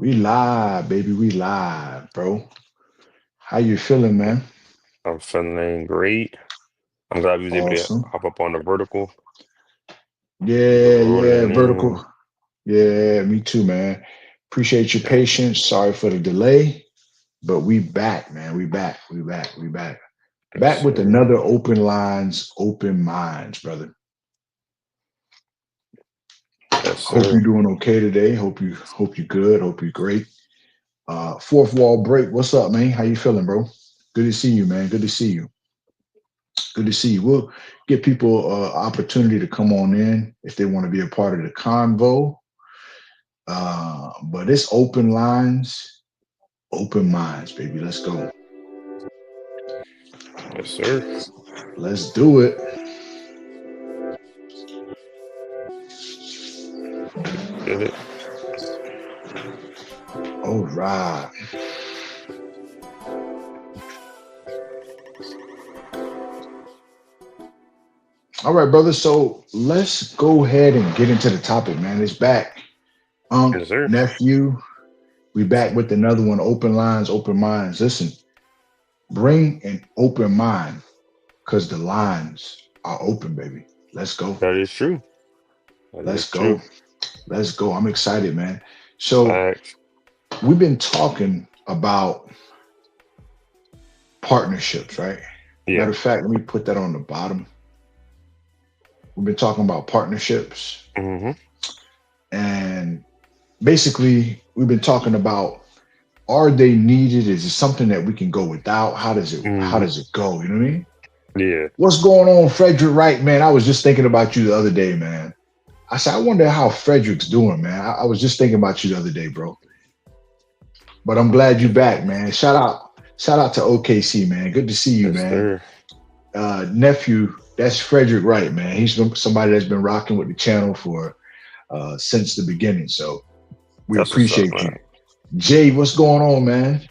We live, baby. We live, bro. How you feeling, man? I'm feeling great. I'm glad we was able to Awesome. hop up on the vertical. Yeah, yeah, Rolling vertical. in. Yeah, me too, man. Appreciate your Yeah, patience. Sorry for the delay, but we back, man. We back. We back. We back. yes, Back with sir. another open lines, open minds, brother. Yes, Hope you're sir. doing okay today. Hope you good. Hope you're great. Fourth wall break. What's up, man? How you feeling, bro? Good to see you, man. Good to see you. Good to see you. We'll give people opportunity to come on in if they want to be a part of the convo. But it's open lines, open minds, baby. Let's go. Yes, sir. Let's do it. Get it. All right. All right, brother. So let's go ahead and get into the topic, man. It's back. Yes, sir. Nephew, we back with another one. Open lines, open minds. Listen, bring an open mind because the lines are open, baby. Let's go. That is true. That is Let's true. go. Let's go. I'm excited, man. So Facts. we've been talking about partnerships, right? Yeah. Matter of fact, let me put that on the bottom. We've been talking about partnerships, Mm-hmm. and basically, we've been talking about are they needed? Is it something that we can go without? How Mm-hmm. does it go? You know what I mean? Yeah. What's going on, Frederick Wright, man? I was just thinking about you the other day, man. I said, I wonder how Frederick's doing, man. I was just thinking about you the other day, bro. But I'm glad you Yeah. back, man. Shout out to OKC, man. Good to see you, Yes, man. sir. Nephew, that's Frederick Wright, man. He's been somebody that's been rocking with the channel for since the beginning. So we That's what's up, appreciate man. you. Jay, what's going on, man?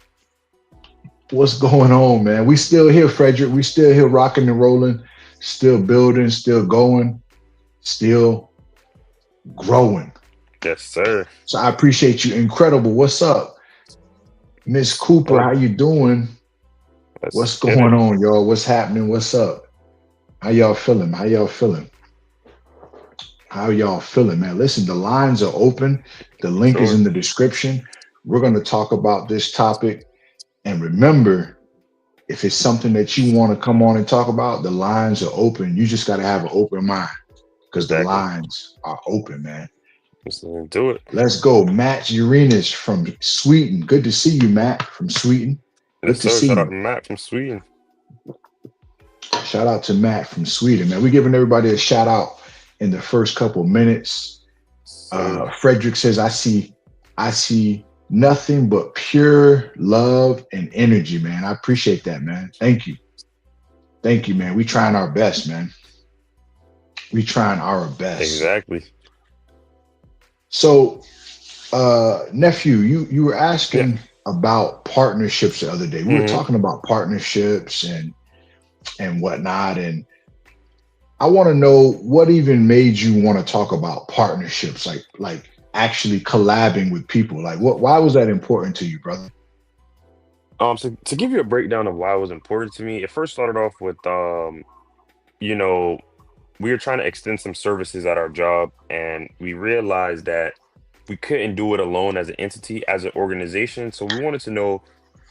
What's going on, man? We still here, Frederick. We still here rocking and rolling, still building, still going, still growing. Yes, sir. So I appreciate you. Incredible. What's up? Miss Cooper, Oh, how you doing? let's What's get going it. on, y'all? What's happening? What's up? How y'all feeling? How y'all feeling? How y'all feeling, man? Listen, the lines are open. The link is Sure. in the description. We're going to talk about this topic. And remember, if it's something that you want to come on and talk about, the lines are open. You just got to have an open mind because the Exactly. lines are open, man. Let's do it. Let's go. Matt Uranus from Sweden. Good to see you, Matt from Sweden. Yes, Good to sir. see Shout out you. to Matt from Sweden. Shout out to Matt from Sweden, man. We're giving everybody a shout out in the first couple minutes. Sir. Frederick says, I see nothing but pure love and energy, man. I appreciate that, man. Thank you. Thank you, man. We trying our best, man. We trying our best. Exactly. So, nephew, you were Yeah. asking about partnerships the other day. We were Mm-hmm. talking about partnerships and whatnot, and I want to know what even made you want to talk about partnerships, like actually collabing with people. Like, what? Why was that important to you, brother? So to give you a breakdown of why it was important to me, it first started off with you know, we were trying to extend some services at our job, and we realized that we couldn't do it alone as an entity, as an organization. So we wanted to know,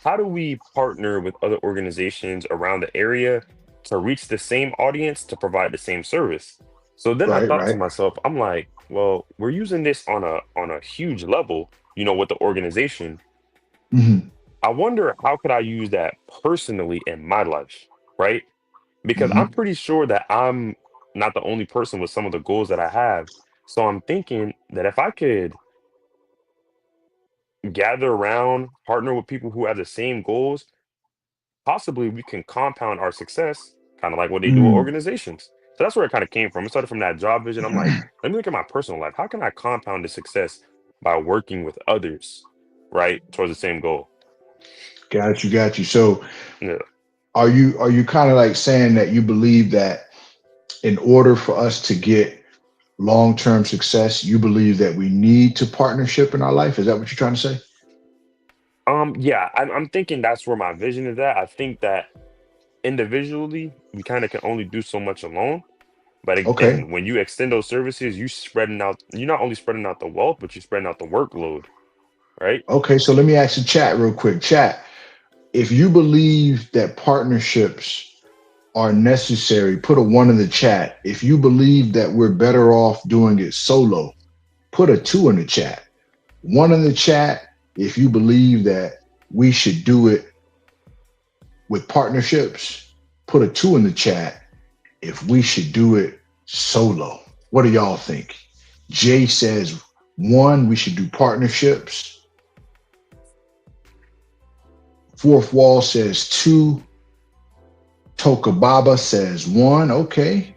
how do we partner with other organizations around the area to reach the same audience to provide the same service? So then I Right, thought to right. myself, I'm like, well, we're using this on a huge level, with the organization. Hmm. I wonder, how could I use that personally in my life, right? Because I'm Hmm. pretty sure that I'm not the only person with some of the goals that I have. So I'm thinking that if I could gather around, partner with people who have the same goals, possibly we can compound our success, kind of like what they do with Mm. organizations. So that's where it kind of came from. It started from that job vision. I'm like, let me look at my personal life. How can I compound the success by working with others, right, towards the same goal? Got you, got you. So, Yeah. are you kind of like saying that you believe that in order for us to get long term success, you believe that we need to partnership in our life? Is that what you're trying to say? Yeah, I'm thinking that's where my vision is at. I think that individually, we kind of can only do so much alone. But Okay. again, when you extend those services, you spreading out, you're not only spreading out the wealth, but you're spreading out the workload, right? Okay. So let me ask the chat real quick. Chat, if you believe that partnerships are necessary, put a one in the chat. If you believe that we're better off doing it solo, put a two in the chat. One in the chat if you believe that we should do it with partnerships. Put a two in the chat if we should do it solo. What do y'all think? Jay says one, we should do partnerships. Fourth Wall says two. Tokababa says one. Okay.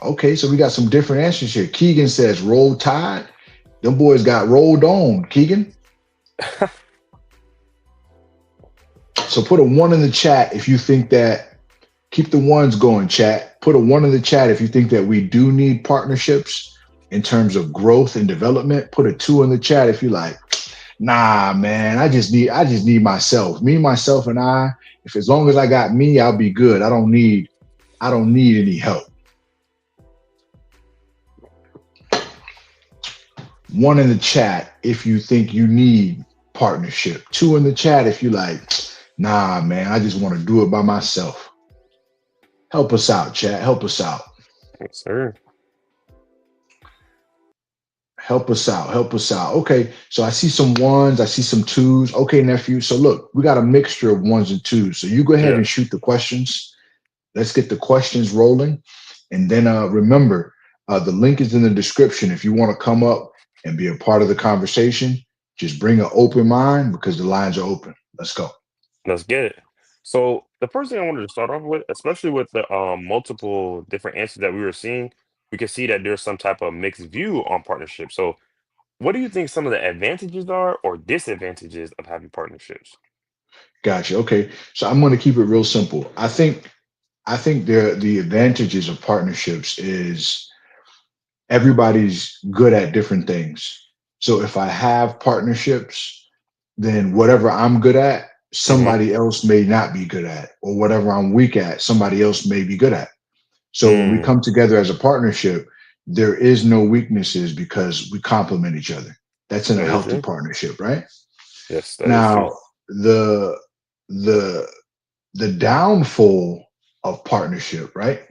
Okay, so we got some different answers here. Keegan says roll tide. Them boys got rolled on, Keegan. So put a one in the chat if you think that, keep the ones going, chat. Put a one in the chat if you think that we do need partnerships in terms of growth and development. Put a two in the chat if you like, nah, man, I just need myself. Me, myself, and I. If as long as I got me, I'll be good. I don't need any help. One in the chat if you think you need partnership. Two in the chat if you like, nah, man, I just want to do it by myself. Help us out, chat. Help us out. Yes, sir. Help us out. Help us out. Okay, so I see some ones, I see some twos. Okay, nephew. So look, we got a mixture of ones and twos. So you go ahead Yeah, and shoot the questions. Let's get the questions rolling. And then remember, the link is in the description. If you want to come up and be a part of the conversation, just bring an open mind because the lines are open. Let's go. let's get it. So the first thing I wanted to start off with, especially with the multiple different answers that we were seeing, we could see that there's some type of mixed view on partnership. So what do you think some of the advantages are or disadvantages of having partnerships? Gotcha. Okay. So I'm going to keep it real simple. I think the advantages of partnerships is everybody's good at different things. So if I have partnerships, then whatever I'm good at, Mm-hmm. somebody else may not be good at, or whatever I'm weak at, somebody else may be good at. So when we Mm, come together as a partnership, there is no weaknesses because we complement each other. That's in a very healthy true. partnership, right? Yes, that is true. Now, the the the downfall of partnership, right,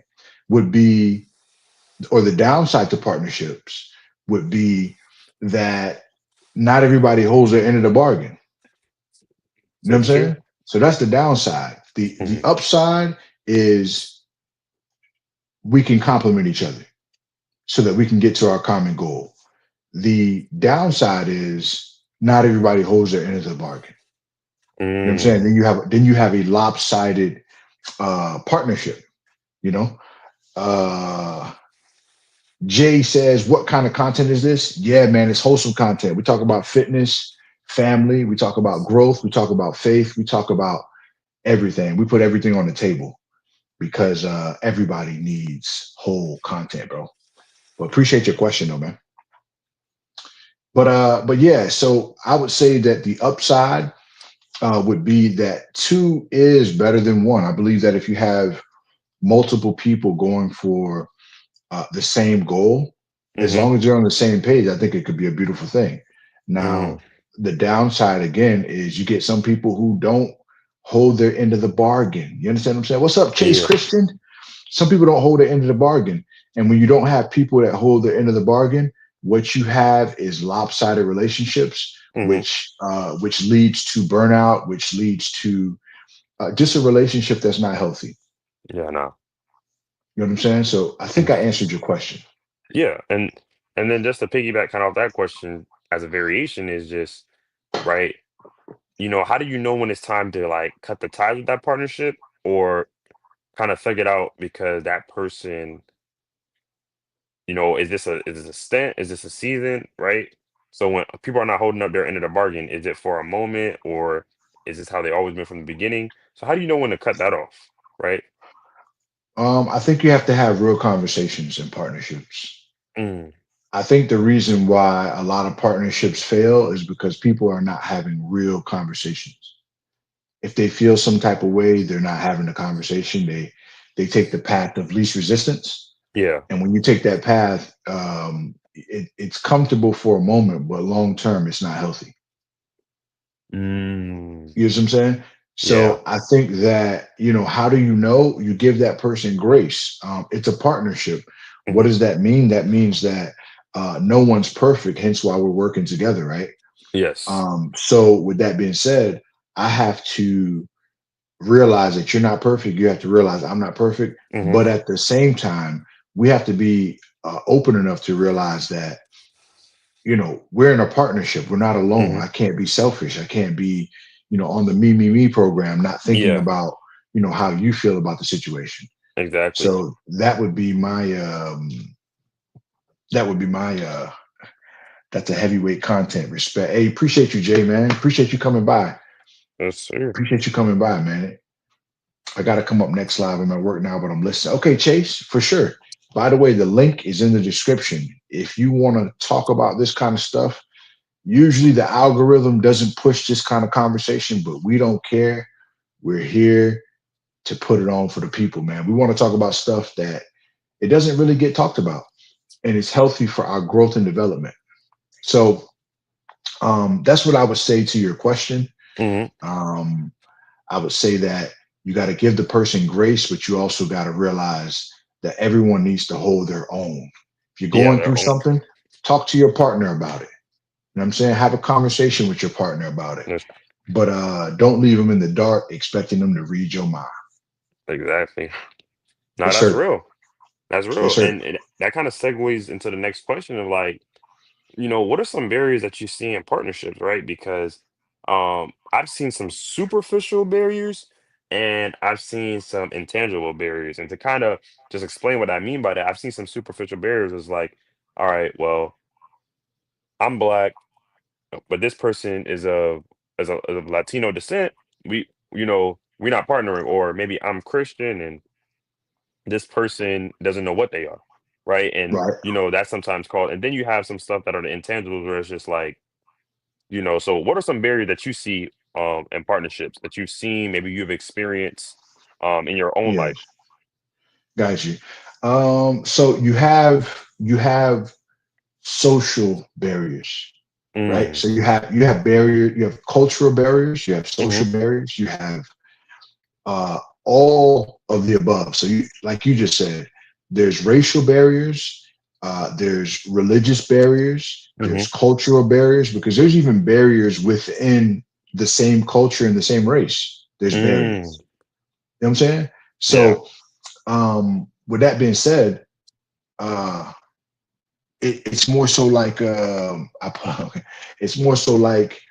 would be, or the downside to partnerships would be that not everybody holds their end of the bargain. You know what I'm Very true. saying? So that's the downside. The Mm-hmm. upside is we can complement each other so that we can get to our common goal. The downside is not everybody holds their end of the bargain. You know what I'm saying? Mm, Then you have a lopsided partnership. You know, uh, Jay says, "What kind of content is this?" Yeah, man, it's wholesome content. We talk about fitness, family. We talk about growth. We talk about faith. We talk about everything. We put everything on the table because everybody needs whole content, bro. But appreciate your question, though, man. But yeah, so I would say that the upside would be that two is better than one. I believe that if you have multiple people going for the same goal, as mm-hmm. long as they're on the same page, I think it could be a beautiful thing. Mm, Now, the downside again is you get some people who don't hold their end of the bargain. You understand what I'm saying? What's up, Chase yeah. Christian? Some people don't hold their end of the bargain. And when you don't have people that hold their end of the bargain, what you have is lopsided relationships, Mm-hmm. which leads to burnout, which leads to just a relationship that's not healthy. Yeah, no. You know what I'm saying? So I think I answered your question. Yeah, and then just to piggyback kind of off that question as a variation is just right. How do you know when it's time to like cut the ties with that partnership or kind of thug it out because that person, is this a stint? Is this a season? Right. So when people are not holding up their end of the bargain, is it for a moment or is this how they always been from the beginning? So how do you know when to cut that off? Right. I think you have to have real conversations in partnerships. Mm. I think the reason why a lot of partnerships fail is because people are not having real conversations. If they feel some type of way, they're not having a conversation. They take the path of least resistance, Yeah. and when you take that path, it's comfortable for a moment, but long term, it's not healthy. Mm, You know what I'm saying? yeah. So I think that, how do you know? You give that person grace. It's a partnership. What Hmm. does that mean? That means that no one's perfect, hence why we're working together, right? Yes. So with that being said, I have to realize that you're not perfect. You have to realize I'm not perfect. Hmm. But at the same time, we have to be open enough to realize that, we're in a partnership. We're not alone. Hmm. I can't be selfish. I can't be, on the me program, not thinking Yeah. about, how you feel about the situation. Exactly. So that would be my that's a heavyweight content. Respect. Hey, appreciate you, Jay, man. Appreciate you coming by. Yes, sir. Appreciate you coming by, man. I got to come up next live. I'm at work now, but I'm listening. Okay, Chase, for sure. By the way, the link is in the description. If you want to talk about this kind of stuff, usually the algorithm doesn't push this kind of conversation, but we don't care. We're here to put it on for the people, man. We want to talk about stuff that it doesn't really get talked about, and it's healthy for our growth and development. So that's what I would say to your question. Hmm. Um, I would say that you got to give the person grace, but you also got to realize that everyone needs to hold their own. If you're Yeah, going through their own. something, talk to your partner about it. You know what I'm saying? Have a conversation with your partner about it. Yes, But don't leave them in the dark expecting them to read your mind. exactly. No, Yes, that's sir. real. That's Yes, real. sir. And that kind of segues into the next question of like, what are some barriers that you see in partnerships, right? Because I've seen some superficial barriers and I've seen some intangible barriers. And to kind of just explain what I mean by that, I've seen some superficial barriers is like, all right, well, I'm black, but this person is of Latino descent. We're not partnering, or maybe I'm Christian and this person doesn't know what they are, right? And Right. that's sometimes called. And then you have some stuff that are the intangibles where it's just like, so what are some barriers that you see in partnerships that you've seen, maybe you've experienced in your own life? Yes. Got you. So you have social barriers, right? Mm, So you have cultural barriers, you have hmm. social barriers, you have uh, all of the above. So you, like you just said, there's racial barriers, there's religious barriers, Hmm. there's cultural barriers, because there's even barriers within the same culture and the same race. There's Mm, barriers. You know what I'm saying? yeah. So, with that being said, uh, it's more so like it's more so like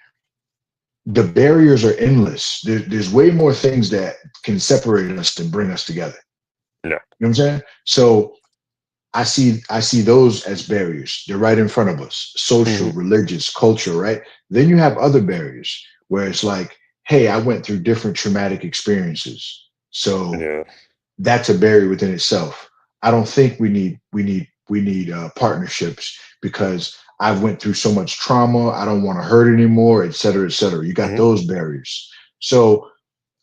the barriers are endless. There's way more things that can separate us than bring us together. Yeah. You know what I'm saying? So I see those as barriers. They're right in front of us. Social, Hmm. religious, culture, right? Then you have other barriers where it's like, hey, I went through different traumatic experiences. So Yeah. that's a barrier within itself. I don't think we need partnerships because I went through so much trauma. I don't want to hurt anymore, et cetera, et cetera. You got Hmm. those barriers. So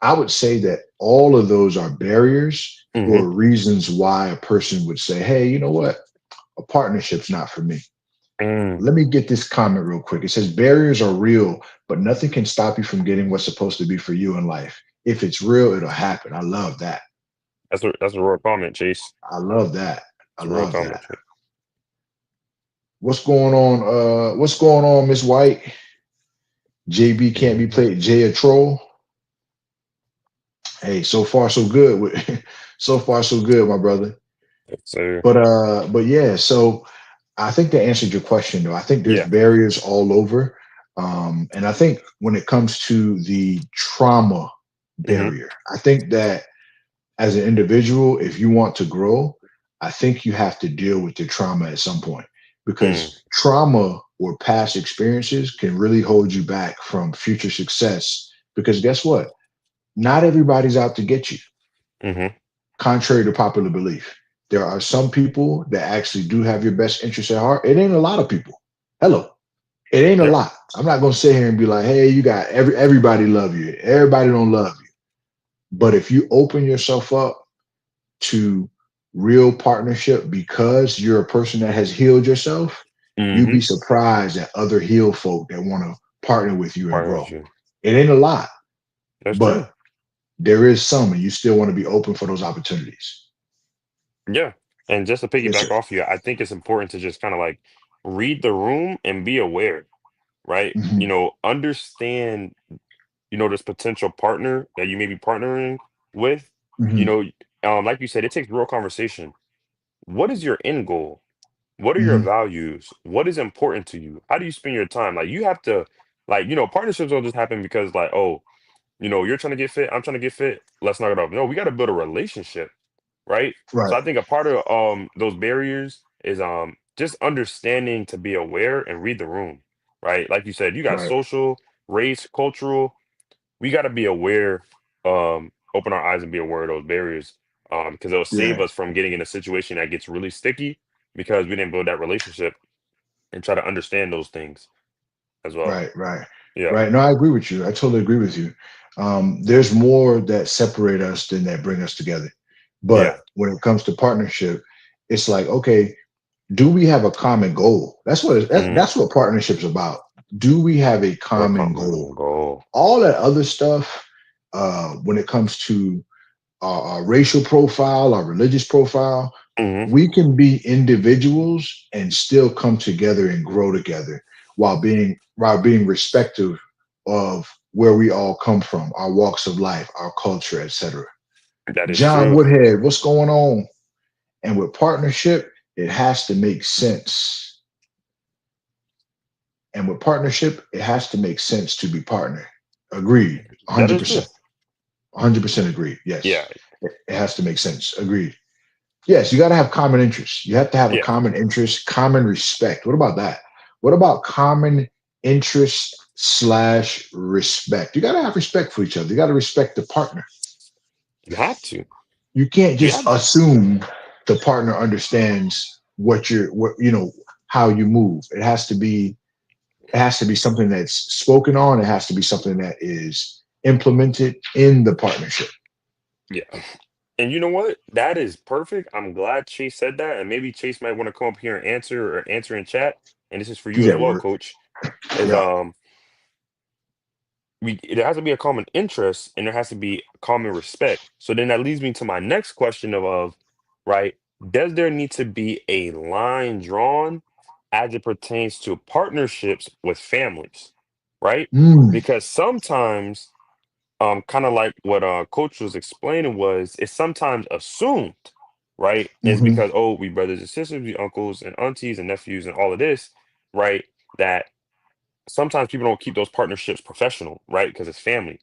I would say that all of those are barriers Hmm. for reasons why a person would say, hey, you know what? A partnership's not for me. Mm. Let me get this comment real quick. It says barriers are real, but nothing can stop you from getting what's supposed to be for you in life. If it's real, it'll happen. I love that. That's a real comment, Chase. I love that. I It's a real love that. comment, Chase. What's going on? What's going on, Miss White? JB can't be Mhm. played. Jay a troll. Hey, so far so good. So far so good, my brother. So But yeah, so I think that answered your question though. I think there's yeah. barriers all over. And I think when it comes to the trauma Hmm. barrier, I think that as an individual, if you want to grow, I think you have to deal with your trauma at some point Mm, because trauma or past experiences can really hold you back from future success. Because guess what? Not everybody's out to get you, hmm. contrary to popular belief. There are some people that actually do have your best interest at heart. It ain't a lot of people. Hello. It ain't a Yeah. lot. I'm not gonna sit here and be like, hey, you got everybody love you. Everybody don't love you. But if you open yourself up to real partnership because you're a person that has healed yourself, you'd Mm-hmm. be surprised at other healed folk that want to partner with you and Partner grow. with you. It ain't a lot, That's true. but there is some, and you still want to be open for those opportunities. Yeah. And just to Yes, piggyback sir. off you, I think it's important to just kind of like read the room and be aware, right? Hmm. Understand, this potential partner that you may be partnering with, you Hmm. know, like you said, it takes real conversation. What is your end goal? What are your Hmm. values? What is important to you? How do you spend your time? Like you have to, like, partnerships don't just happen because like, oh, you're trying to get fit, I'm trying to get fit, let's knock it off. No, we got to build a relationship, right? So Right, I think a part of those barriers is just understanding to be aware and read the room, right? Like you said, you got right. social, race, cultural. We got to be aware, open our eyes and be aware of those barriers, because it'll save Yeah, us from getting in a situation that gets really sticky because we didn't build that relationship and try to understand those things as well. right, right, Yeah, right. No, I agree with you. I totally agree with you. There's more that separate us than that bring us together. But yeah, when it comes to partnership, it's like, okay, do we have a common goal? mm, That's what partnership's about. Do we have a a common goal? common goal. All that other stuff, when it comes to our racial profile, our religious profile, Hmm. we can be individuals and still come together and grow together while being respectful of where we all come from, our walks of life, our culture, etc. That is John true. Woodhead, what's going on? And with partnership, it has to make sense. And with partnership, it has to make sense to be partner. Agreed. That is true. 100%. 100% agreed. Yeah, Yes. It has to make sense. Agreed. Yes, you got to have common interests. You have to have a yeah, common interest, common respect. What about that? What about common interest slash respect? You got to have respect for each other. You got to respect the partner. you have to. You can't You just have to. assume the partner understands how you move. It has to be something that's spoken on. It has to be something that is implemented in the partnership. Yeah. And you know what? That is perfect. I'm glad Chase said that. And maybe Chase might want to come up here and answer in chat. And this is for you as Yeah, well, word. coach. Is Yeah. there has to be a common interest and there has to be common respect. So then that leads me to my next question of right, does there need to be a line drawn as it pertains to partnerships with families? Right? Mm, Because sometimes kind of like what coach was explaining was it's sometimes assumed, right? Is hmm. because oh, we brothers and sisters, we uncles and aunties and nephews and all of this, right? That sometimes people don't keep those partnerships professional, right? Because it's family.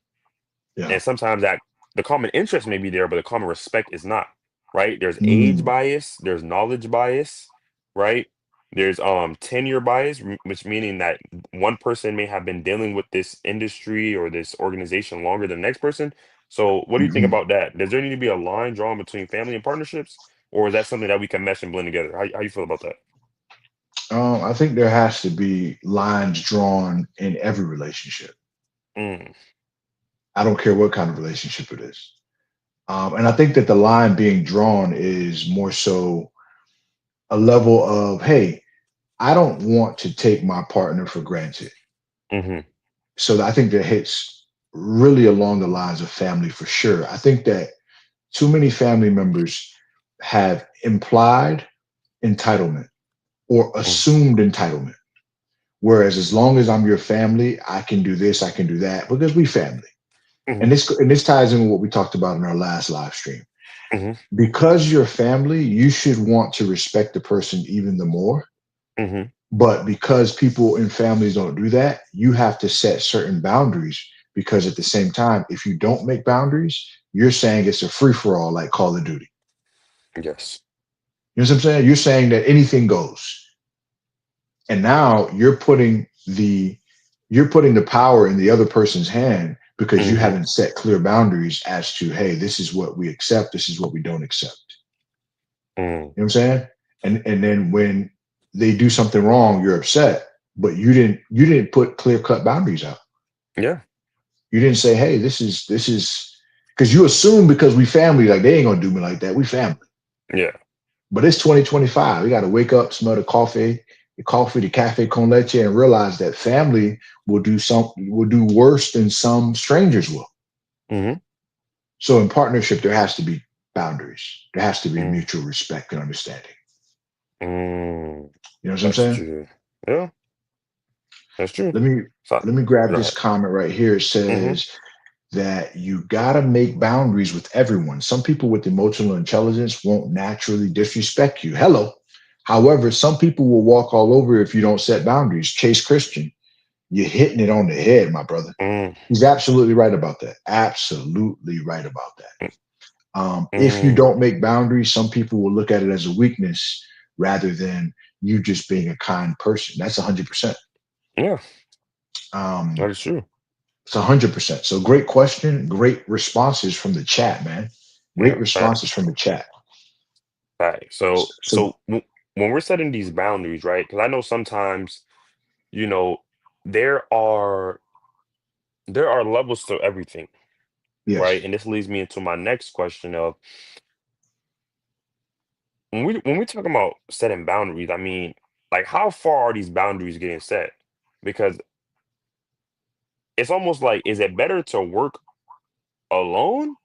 Yeah. And sometimes that the common interest may be there, but the common respect is not, right? There's age Mm, bias, there's knowledge bias, right? There's tenure bias, which meaning that one person may have been dealing with this industry or this organization longer than the next person. So what do you think mhm. about that? Does there need to be a line drawn between family and partnerships, or is that something that we can mesh and blend together? How you feel about that? I think there has to be lines drawn in every relationship. Mm, I don't care what kind of relationship it is. And I think that the line being drawn is more so a level of, hey, I don't want to take my partner for granted. mm-hmm, So I think that hits really along the lines of family for sure. I think that too many family members have implied entitlement or assumed entitlement. Whereas as long as I'm your family, I can do this, I can do that because we family. mm-hmm, And this ties in with what we talked about in our last live stream. mm-hmm, Because you're family, you should want to respect the person even the more. mm-hmm. But because people in families don't do that, you have to set certain boundaries because at the same time, if you don't make boundaries, you're saying it's a free for all like Call of Duty. Yes. You know what I'm saying? You're saying that anything goes. And now you're putting the power in the other person's hand because you Mm-hmm. haven't set clear boundaries as to, hey, this is what we accept, this is what we don't accept. Mm. You know what I'm saying? And then when they do something wrong, you're upset, but you didn't put clear cut boundaries out. Yeah. You didn't say, hey, this is because you assume because we family, like they ain't gonna do me like that. We family. Yeah. But it's 2025. We gotta wake up, smell the cafe con leche, and realize that family will do worse than some strangers will. Hmm. So in partnership, there has to be boundaries. There has to be Mm. mutual respect and understanding. Mm. You know what I'm That's saying? true. Yeah, that's true. Let me So, let me grab go this ahead. comment right here. It Hmm. says that you gotta make boundaries with everyone. Some people with emotional intelligence won't naturally disrespect you. Hello. However, some people will walk all over if you don't set boundaries. Chase Christian, you're hitting it on the head, my brother. Mm. He's absolutely right about that. Absolutely right about that. If you Mm. don't make boundaries, some people will look at it as a weakness rather than you just being a kind person. That's 100%. Yeah, that Um, is true. it's 100%. So great question. Great responses from the chat, man. Great Yeah, responses facts. from the chat. Facts. So, So when we're setting these boundaries, right? Because I know sometimes, you know, there are there are levels to everything, yes, right? And this leads me into my next question of when we talk about setting boundaries, I mean, like how far are these boundaries getting set? Because it's almost like, is it better to work alone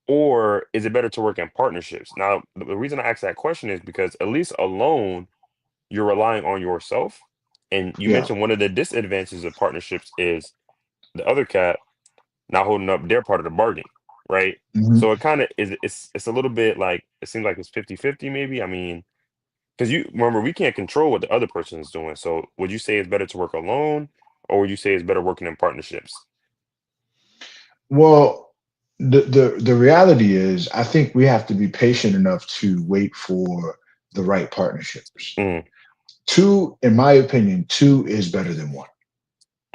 or is it better to work in partnerships? Now, the reason I ask that question is because at least alone, you're relying on yourself. And you yeah, mentioned one of the disadvantages of partnerships is the other cat not holding up their part of the bargain, right? mhm. So it kind of is it's a little bit like it seems like it's 50-50 maybe. I mean, because you remember we can't control what the other person is doing. So would you say it's better to work alone or would you say it's better working in partnerships? Well, the reality is, I think we have to be patient enough to wait for the right partnerships. Mm, Two, in my opinion, two is better than one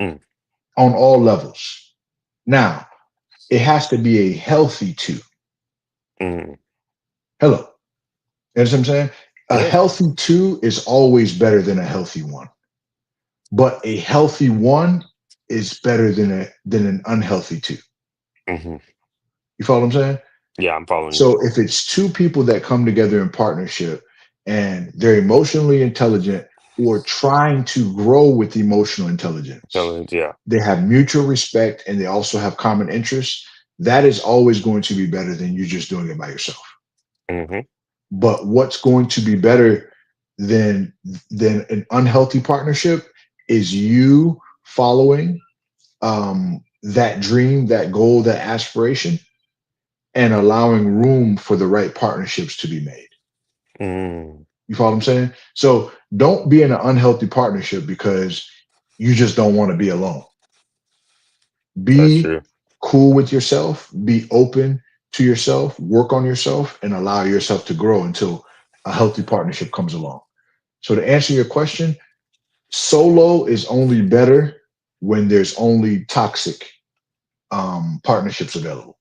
mm, on all levels. Now, it has to be a healthy two. mm. Hello. You know what I'm saying? A Yeah. healthy two is always better than a healthy one, but a healthy one is better than an unhealthy two. Hmm. You follow what I'm saying? Yeah, I'm following you. So if it's two people that come together in partnership and they're emotionally intelligent or trying to grow with emotional intelligence, Yeah. they have mutual respect and they also have common interests, that is always going to be better than you just doing it by yourself. Hmm. But what's going to be better than than an unhealthy partnership is you following that dream, that goal, that aspiration, and allowing room for the right partnerships to be made. Mm. You follow what I'm saying? So don't be in an unhealthy partnership because you just don't want to be alone. That's Be true. cool with yourself, be open to yourself, work on yourself, and allow yourself to grow until a healthy partnership comes along. So to answer your question, solo is only better when there's only toxic partnerships available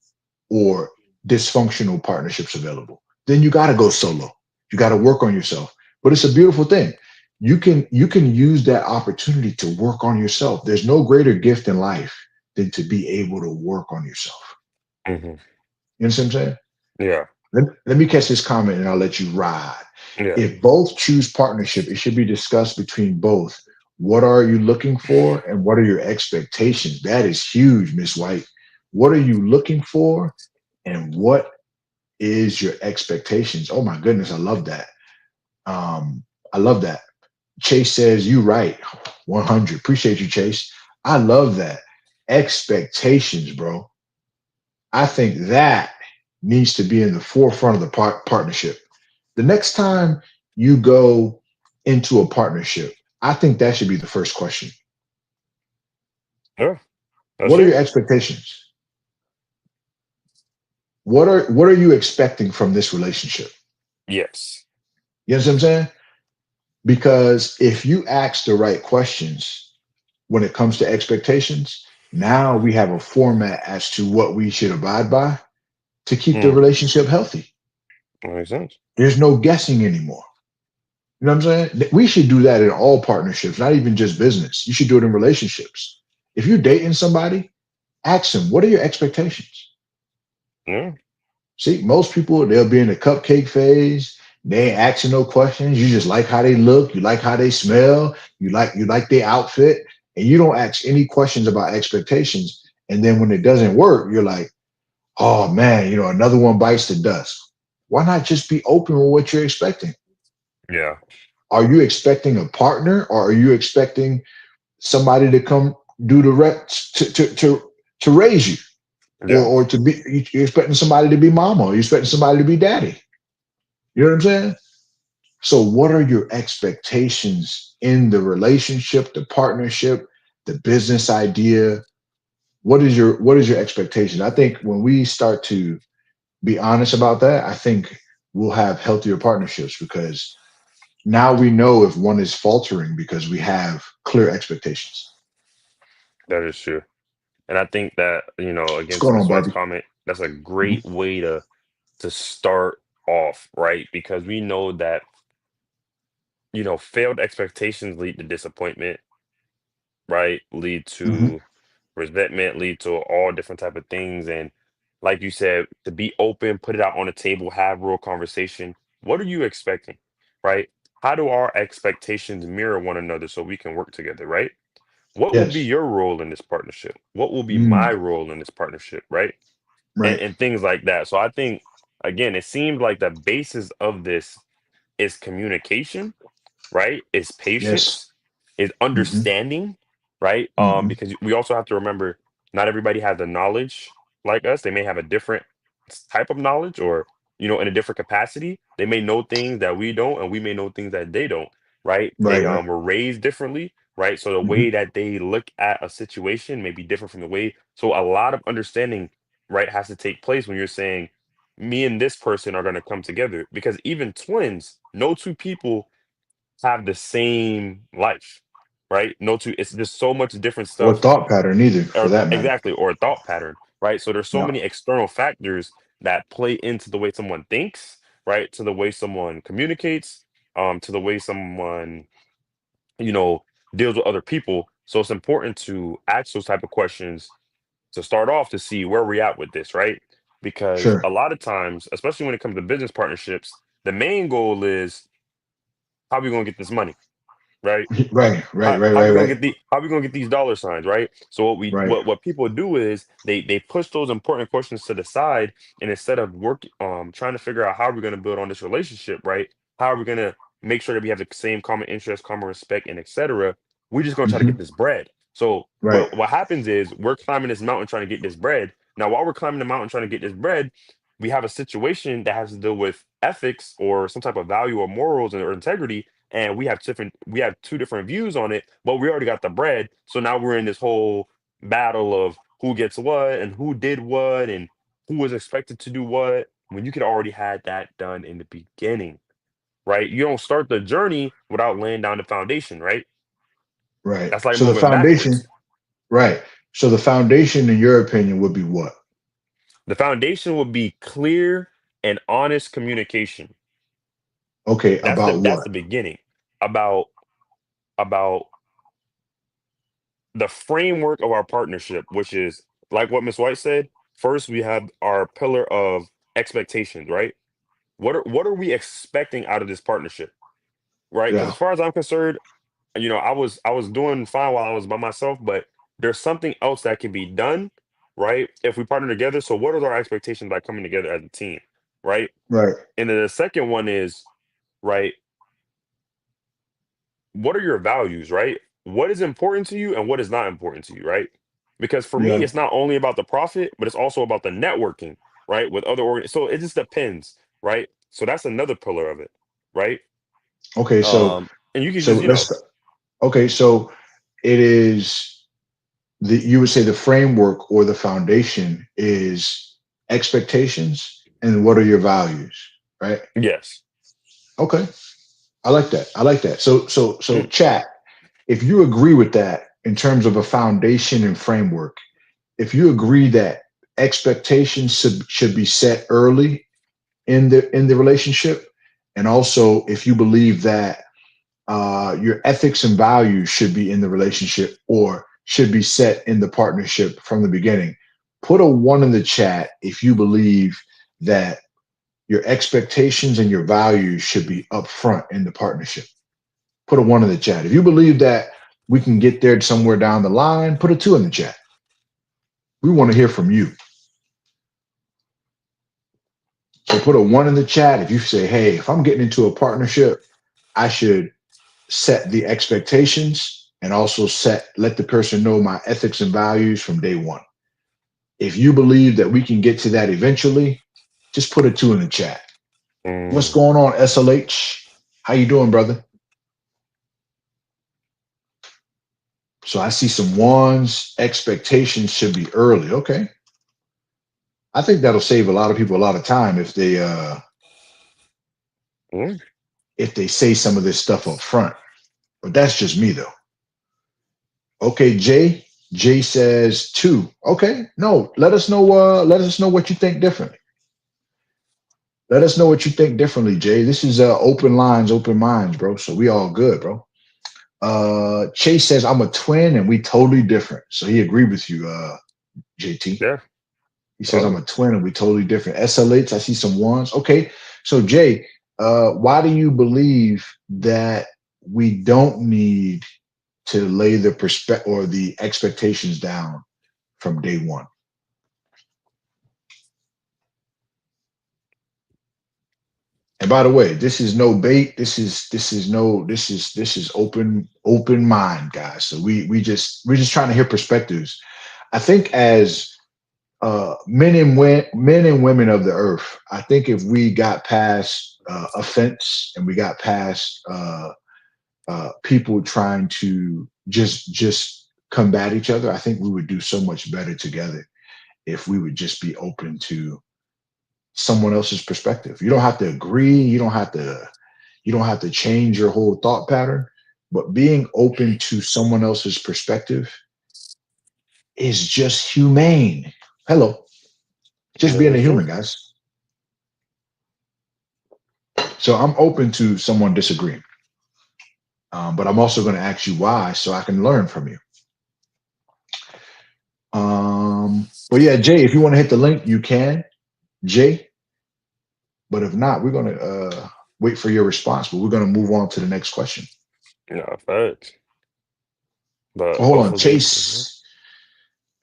or dysfunctional partnerships available. Then you got to go solo. You got to work on yourself. But it's a beautiful thing. You can use that opportunity to work on yourself. There's no greater gift in life than to be able to work on yourself. Hmm. You know what I'm saying? Yeah. Let me catch this comment and I'll let you ride. Yeah. If both choose partnership, it should be discussed between both. What are you looking for and what are your expectations? That is huge, Miss White. What are you looking for and what is your expectations? Oh my goodness, I love that. Um, I love that. Chase says you right. 100. Appreciate you, Chase. I love that. Expectations, bro. I think that needs to be in the forefront of the partnership. The next time you go into a partnership, I think that should be the first question. Yeah. That's What are true. your expectations? What are you expecting from this relationship? Yes. You know what I'm saying? Because if you ask the right questions when it comes to expectations, now we have a format as to what we should abide by to keep the Mm. relationship healthy. Makes sense. There's no guessing anymore. You know what I'm saying? We should do that in all partnerships, not even just business. You should do it in relationships. If you're dating somebody, ask them, what are your expectations? Yeah. See, most people, they'll be in the cupcake phase. They ain't asking no questions. You just like how they look. You like how they smell. You like their outfit. And you don't ask any questions about expectations. And then when it doesn't work, you're like, oh man, another one bites the dust. Why not just be open with what you're expecting? Yeah. Are you expecting a partner or are you expecting somebody to come do the rest to raise you? Yeah. Or to be you're expecting somebody to be mama, or you're expecting somebody to be daddy. You know what I'm saying? So what are your expectations in the relationship, the partnership, the business idea? What is your expectation? I think when we start to be honest about that, I think we'll have healthier partnerships because now we know if one is faltering because we have clear expectations. That is true. And I think that, What's again, to going on, Miss White's Barbie? comment, that's a Mhm. great way to start off, right? Because we know that, failed expectations lead to disappointment, right? Lead Mhm. to resentment, lead to all different type of things. And like you said, to be open, put it out on the table, have real conversation. What are you expecting, right? How do our expectations mirror one another so we can work together, right? What will be Yes. your role in this partnership? What will be my Mm. role in this partnership, right? and, Right. and things like that. So I think again, it seemed like the basis of this is communication, right? Is Yes. patience, is Hmm. understanding, right? Hmm. Because we also have to remember not everybody has the knowledge like us. They may have a different type of knowledge or in a different capacity. They may know things that we don't, and we may know things that they don't, right? They Right. Right. were raised differently, right? So the Hmm. way that they look at a situation may be different from the way. So a lot of understanding, right, has to take place when you're saying me and this person are going to come together because even twins, no two people have the same life, right? No two, it's just so much different Or stuff, thought pattern either, for or that matter. exactly, or a thought pattern, right? So there's so Yeah. many external factors that play into the way someone thinks, right? To the way someone communicates, to the way someone, you know, deals with other people. So it's important to ask those type of questions to start off to see where we're at with this, right? Because Sure. a lot of times, especially when it comes to business partnerships, the main goal is how are we going to get this money, right? Right. Right. how Right. how Right. we gonna Right. get the how we gonna get these dollar signs, right? So Right. what people do is they push those important questions to the side, and instead of trying to figure out how we're gonna build on this relationship, right? How are we gonna make sure that we have the same common interest, common respect, and etc. We're just gonna try to Hmm. get this bread. So Right. what happens is we're climbing this mountain trying to get this bread. Now while we're climbing the mountain trying to get this bread, we have a situation that has to deal with ethics or some type of value or morals or integrity, and we have two different views on it, but we already got the bread. So now we're in this whole battle of who gets what and who did what and who was expected to do what when you could already had that done in the beginning, right? You don't start the journey without laying down the foundation, right? Right. That's like So the moving foundation, backwards. right. So the foundation, in your opinion, would be what? The foundation would be clear and honest communication. Okay. That's the About that's what? the beginning. About about the framework of our partnership, which is like what Miss White said. First, we have our pillar of expectations, right? What are we expecting out of this partnership, right? Because Yeah. as far as I'm concerned, I was doing fine while I was by myself, but there's something else that can be done, right? If we partner together. So, what are our expectations by coming together as a team, right? Right. And then the second one is, right, what are your values, right? What is important to you and what is not important to you, right? Because for me, Yeah. it's not only about the profit, but it's also about the networking, right? With other So it just depends, right? So that's another pillar of it, right? Okay. So And you can so just, let's. Okay. So it is you would say the framework or the foundation is expectations and what are your values, right? yes. Okay. I like that. I like that. So Mm, chat, if you agree with that in terms of a foundation and framework, if you agree that expectations should be set early in the relationship, and also if you believe that your ethics and values should be in the relationship or should be set in the partnership from the beginning. Put a one in the chat if you believe that your expectations and your values should be upfront in the partnership. Put a one in the chat. If you believe that we can get there somewhere down the line, put a two in the chat. We want to hear from you. So put a one in the chat if you say, hey, if I'm getting into a partnership, I should set the expectations and also set let the person know my ethics and values from day one. If you believe that we can get to that eventually, just put a two in the chat. What's Mm. going on, SLH? How you doing, brother? So I see some ones. Expectations should be early. Okay. I think that'll save a lot of people a lot of time Mm. if they say some of this stuff up front. But that's just me though. Okay, Jay. Jay says two. Okay. No, let us know what you think differently. Let us know what you think differently, Jay. This is open lines, open minds, bro. So we all good, bro. Chase says I'm a twin and we totally different. So he agreed with you, JT. Yeah. He says Love I'm it. a twin and we totally different. SLH, I see some ones. Okay. So Jay, why do you believe that we don't need to lay the perspective or the expectations down from day one? And by the way, this is no bait. This is open mind, guys. So we're just trying to hear perspectives. I think as men and women of the earth, I think if we got past offense and we got past people trying to just combat each other, I think we would do so much better together if we would just be open to someone else's perspective. You don't have to agree. You don't have to change your whole thought pattern, but being open to someone else's perspective is just humane. Hello, just Yeah, being a that's true. human, guys. So I'm open to someone disagreeing, but I'm also going to ask you why so I can learn from you. But yeah, Jay, if you want to hit the link, you can, Jay. But if not, we're going to wait for your response. But we're going to move on to the next question. Yeah, facts. But Oh, hold on, hopefully, mhm. Chase.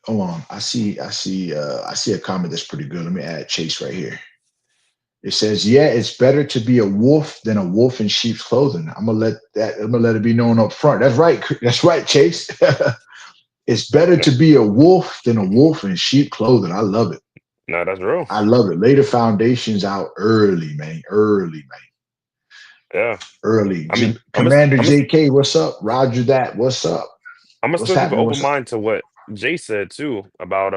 Hold on. I see a comment that's pretty good. Let me add Chase right here. It says, "Yeah, it's better to be a wolf than a wolf in sheep's clothing." I'm gonna let it be known up front. That's right. That's right, Chase. It's better No, to be a wolf than a wolf in sheep clothing. I love it. no, that's real. I love it. Lay the foundations out early, man. Early, man. Yeah. Early. I mean, Commander JK, what's up? Roger that. What's up? I'm gonna What's still keep an happening? open What's up? mind to what Jay said too about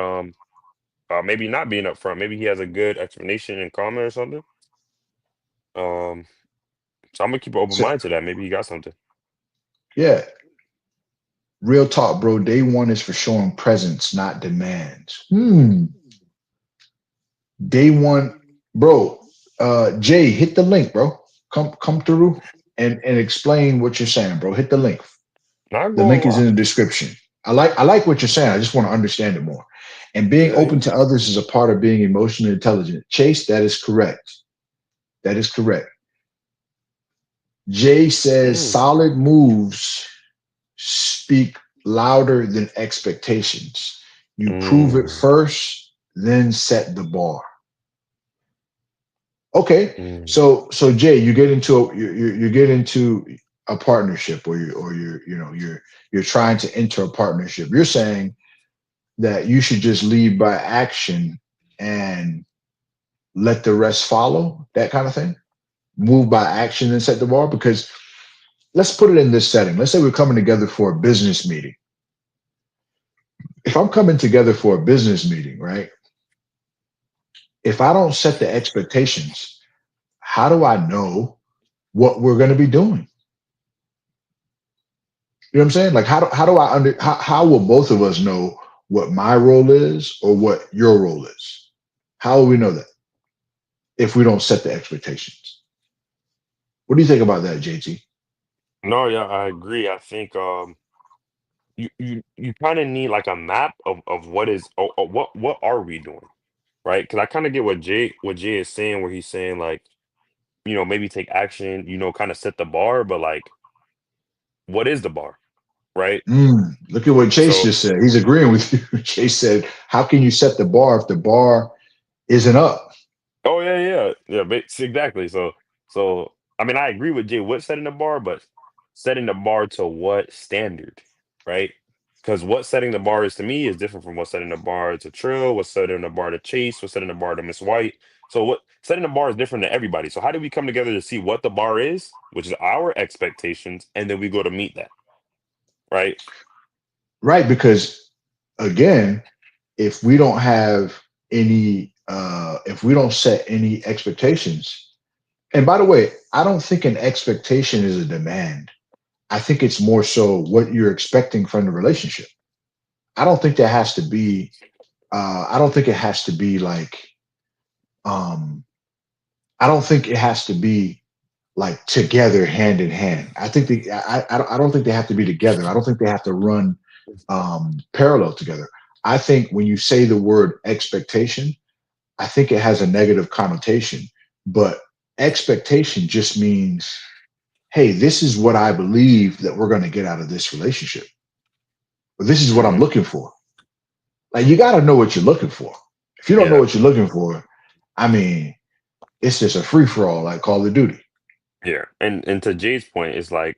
maybe not being upfront. Maybe he has a good explanation in comment or something. Um, so I'm gonna keep an open So, mind to that. Maybe he got something. yeah, real talk, bro. Day one is for showing presence, not demands. Day one, bro. Jay, hit the link, bro. Come through and explain what you're saying, bro. Hit the link. Not The gonna link is in lie. the description. I like what you're saying. I just want to understand it more. And being Yeah, open to others is a part of being emotionally intelligent. Chase, that is correct. That is correct. Jay says mm, solid moves speak louder than expectations. You prove it mm, first, then set the bar. Okay, mm, so Jay, you get into you get into a partnership, or you're trying to enter a partnership. You're saying that you should just lead by action and let the rest follow, that kind of thing. Move by action and set the bar. Because let's put it in this setting. Let's say we're coming together for a business meeting. If I'm coming together for a business meeting, right? If I don't set the expectations, how do I know what we're going to be doing? You know what I'm saying? Like, how do I how will both of us know what my role is or what your role is? How will we know that? if we don't set the expectations. What do you think about that, JT? No, yeah, I agree. I think you kind of need like a map of what is what are we doing, right? Because I kind of get what Jay is saying, where he's saying like, maybe take action, kind of set the bar, but like, what is the bar, right? Look at what Chase So, just said. He's agreeing with you. Chase said, "How can you set the bar if the bar isn't up?" oh yeah, yeah, yeah, but exactly. So I mean, I agree with Jay with setting the bar, but setting the bar to what standard, right? Because what setting the bar is to me is different from what setting the bar to Trill, what setting the bar to Chase, what setting the bar to Miss White. So what setting the bar is different to everybody. So how do we come together to see what the bar is, which is our expectations, and then we go to meet that, right? Right, because again, if we don't have if we don't set any expectations, and by the way, I don't think an expectation is a demand. I think it's more so what you're expecting from the relationship. I don't think that has to be. I don't think it has to be like. Um, I don't think it has to be like together, hand in hand. I don't think they have to be together. I don't think they have to run parallel together. I think when you say the word expectation, I think it has a negative connotation. But expectation just means, hey, this is what I believe that we're going to get out of this relationship. Or this is what I'm Hmm. looking for. Like you got to know what you're looking for. If you don't know Yeah, what you're looking for, I mean, it's just a free for all, like Call of Duty. yeah. And to Jay's point, it's like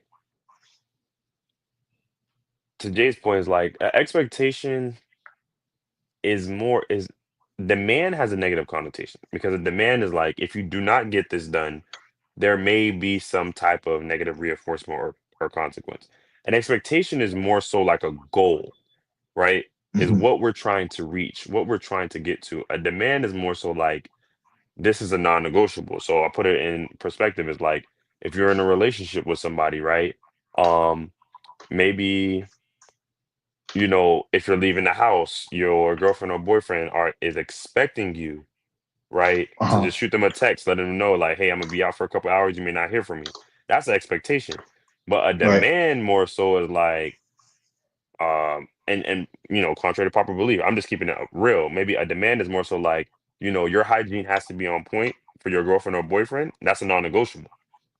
expectation is demand has a negative connotation because a demand is like if you do not get this done, there may be some type of negative reinforcement or consequence. An expectation is more so like a goal, right? Is Hmm. what we're trying to reach, what we're trying to get to. A demand is more so like this is a non-negotiable. So I put it in perspective is like if you're in a relationship with somebody, right? Maybe if you're leaving the house, your girlfriend or boyfriend is expecting you, right, to Uh-huh. just shoot them a text, let them know, like, hey, I'm gonna be out for a couple hours, you may not hear from me. That's an expectation. But a Right. demand more so is like, and contrary to popular belief, I'm just keeping it real. Maybe a demand is more so like, your hygiene has to be on point for your girlfriend or boyfriend. That's a non-negotiable.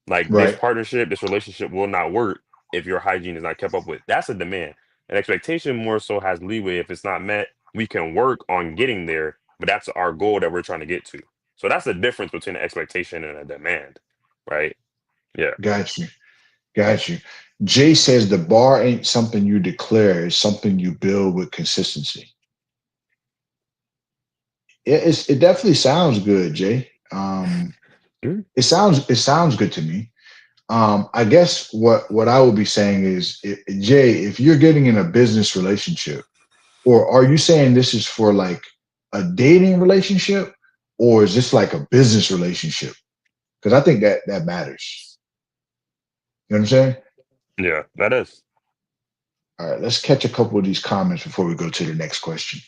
Like this Right. partnership, this relationship will not work if your hygiene is not kept up with. That's a demand. An expectation more so has leeway. If it's not met, we can work on getting there, but that's our goal that we're trying to get to. So that's the difference between an expectation and a demand, right? Yeah. Got you. Got you. Jay says the bar ain't something you declare, it's something you build with consistency. It definitely sounds good, Jay. Mhm. It sounds good to me. I guess what I would be saying is, Jay, if you're getting in a business relationship, or are you saying this is for like a dating relationship, or is this like a business relationship? Because I think that matters. You know what I'm saying? Yeah, that is. All right, let's catch a couple of these comments before we go to the next question.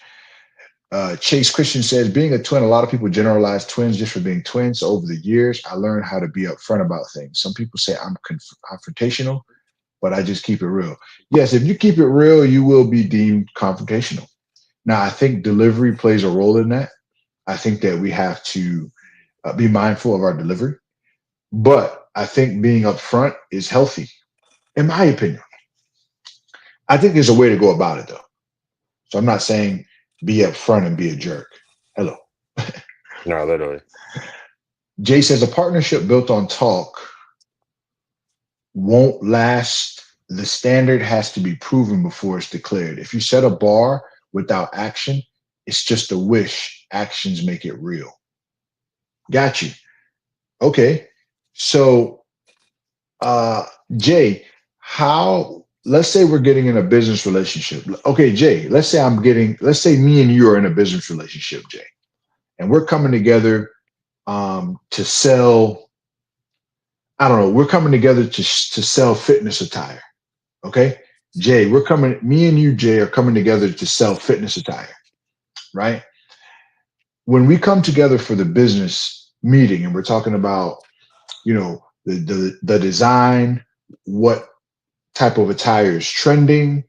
Chase Christian says, being a twin, a lot of people generalize twins just for being twins. So over the years, I learned how to be upfront about things. Some people say I'm confrontational, but I just keep it real. Yes, if you keep it real, you will be deemed confrontational. Now, I think delivery plays a role in that. I think that we have to be mindful of our delivery, but I think being upfront is healthy, in my opinion. I think there's a way to go about it, though. So I'm not saying be upfront and be a jerk. Hello. No, literally. Jay says a partnership built on talk won't last. The standard has to be proven before it's declared. If you set a bar without action, it's just a wish. Actions make it real. Got you. Okay. So, uh, Jay, how, let's say we're getting in a business relationship. Okay, Jay, let's say me and you are in a business relationship, Jay, and we're coming together to sell, I don't know, we're coming together to sell fitness attire. Okay. Jay, me and you, Jay, are coming together to sell fitness attire, right? When we come together for the business, meeting and we're talking about, the design, what type of attire is trending,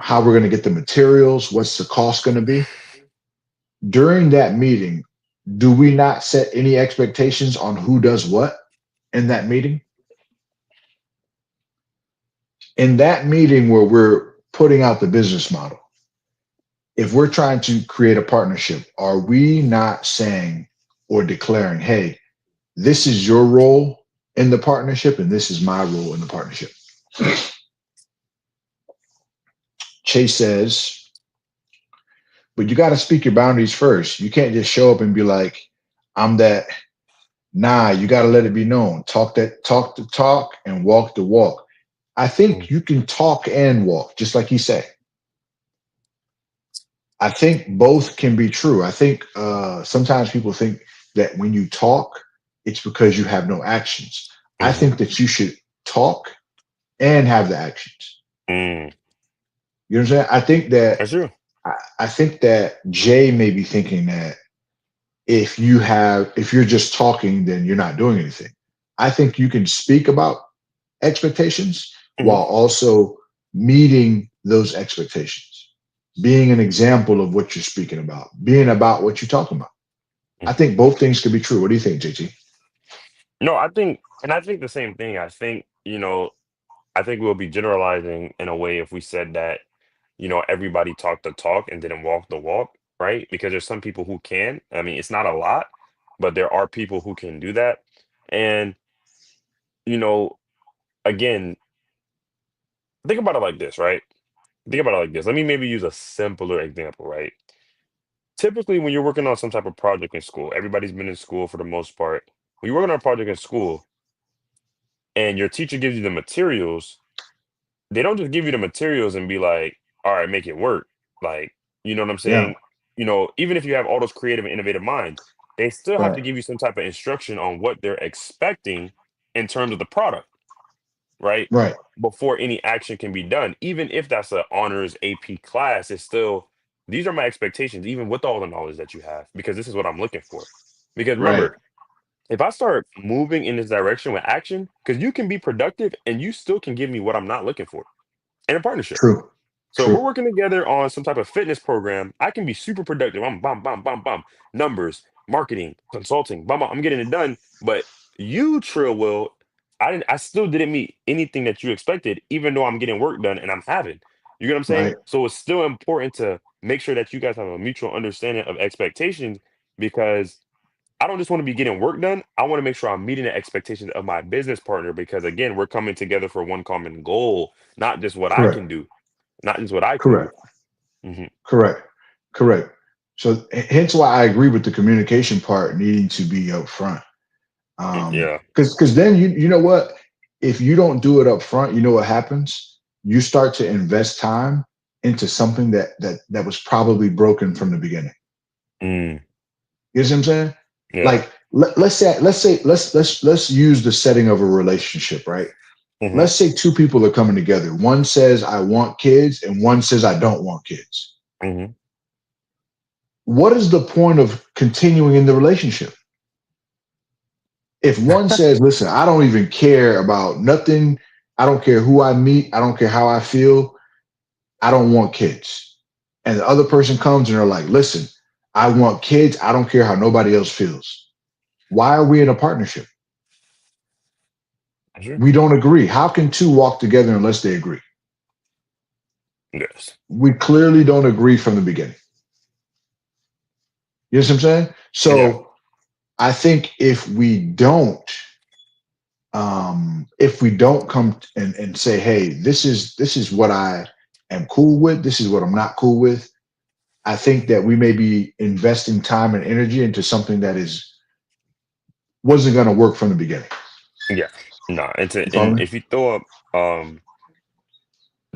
how we're going to get the materials, what's the cost going to be. During that meeting, do we not set any expectations on who does what in that meeting? In that meeting where we're putting out the business model, if we're trying to create a partnership, are we not saying or declaring, hey, this is your role in the partnership and this is my role in the partnership? Chase says, but you got to speak your boundaries first. You can't just show up and be like, I'm that. Nah, you got to let it be known. Talk the talk and walk the walk. I think Mm, you can talk and walk, just like he said. I think both can be true. I think sometimes people think that when you talk, it's because you have no actions. I mhm, think that you should talk and have the actions. mm. You know what I'm saying? That's true. I think that Jay may be thinking that if you're just talking, then you're not doing anything. I think you can speak about expectations Mhm, while also meeting those expectations, being an example of what you're speaking about, being about what you're talking about. I mhm. think both things could be true. What do you think, JT? No, I think the same thing. I think, I think we'll be generalizing in a way if we said that, everybody talked the talk and didn't walk the walk, right? Because there's some people who can. I mean, it's not a lot, but there are people who can do that. And, you know, again, think about it like this, right? Think about it like this. Let me maybe use a simpler example, right? Typically, when you're working on some type of project in school, everybody's been in school for the most part. When you're working on a project in school and your teacher gives you the materials, they don't just give you the materials and be like, all right, make it work. Like, you know what I'm Yeah, saying? Even if you have all those creative and innovative minds, they still have right, to give you some type of instruction on what they're expecting in terms of the product, right? right, Before any action can be done. Even if that's an honors AP class, it's still, these are my expectations, even with all the knowledge that you have, because this is what I'm looking for. Because right. remember, if I start moving in this direction with action, because you can be productive and you still can give me what I'm not looking for in a partnership. True, So if we're true. working together on some type of fitness program, I can be super productive. I'm bum bum bum bum numbers, marketing, consulting, bum bum. I'm getting it done. But you, Trill, will I didn't. I still didn't meet anything that you expected, even though I'm getting work done and I'm having. You get what I'm saying? Right, So it's still important to make sure that you guys have a mutual understanding of expectations because I don't just want to be getting work done. I want to make sure I'm meeting the expectations of my business partner because again, we're coming together for one common goal, not just what I correct, can do. Not just what I can do. correct, Mhm. correct, correct. So hence why I agree with the communication part needing to be upfront. Yeah. Because then you know what? If you don't do it up front, you know what happens? You start to invest time into something that was probably broken from the beginning. Mm. You know what I'm saying? Yeah. Like let's use the setting of a relationship, right? Mhm. Let's say two people are coming together. One says I want kids, and one says I don't want kids. Mhm. What is the point of continuing in the relationship? If one says, listen, I don't even care about nothing, I don't care who I meet, I don't care how I feel, I don't want kids. And the other person comes and they're like, listen, I want kids, I don't care how nobody else feels. Why are we in a partnership? Sure. We don't agree. How can two walk together unless they agree? Yes. We clearly don't agree from the beginning. You know what I'm saying? Yeah. So I think if we don't come and say, hey, this is what I am cool with, this is what I'm not cool with, I think that we may be investing time and energy into something that is wasn't going to work from the beginning. Yeah. Nah. You follow And me? if you throw up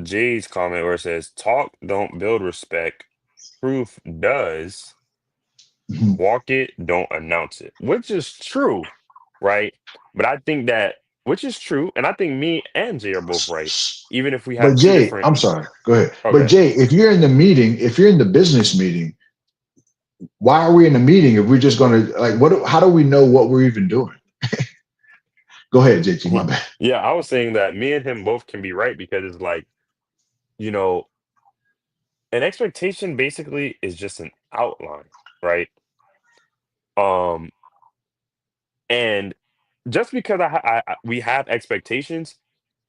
Jay's comment where it says talk don't build respect, proof does, Mhm. walk it, don't announce it. Which is true, right? But I think that which is true, and I think me and Jay are both right. Even if we But have two Jay, different I'm sorry. Go ahead. But okay. Jay, if you're in the meeting, if you're in the business meeting, why are we in a meeting if we're just going to like what? How do we know what we're even doing? Go ahead, JT. My bad. Yeah, I was saying that me and him both can be right because it's like, you know, an expectation basically is just an outline, right? Um, and just because we have expectations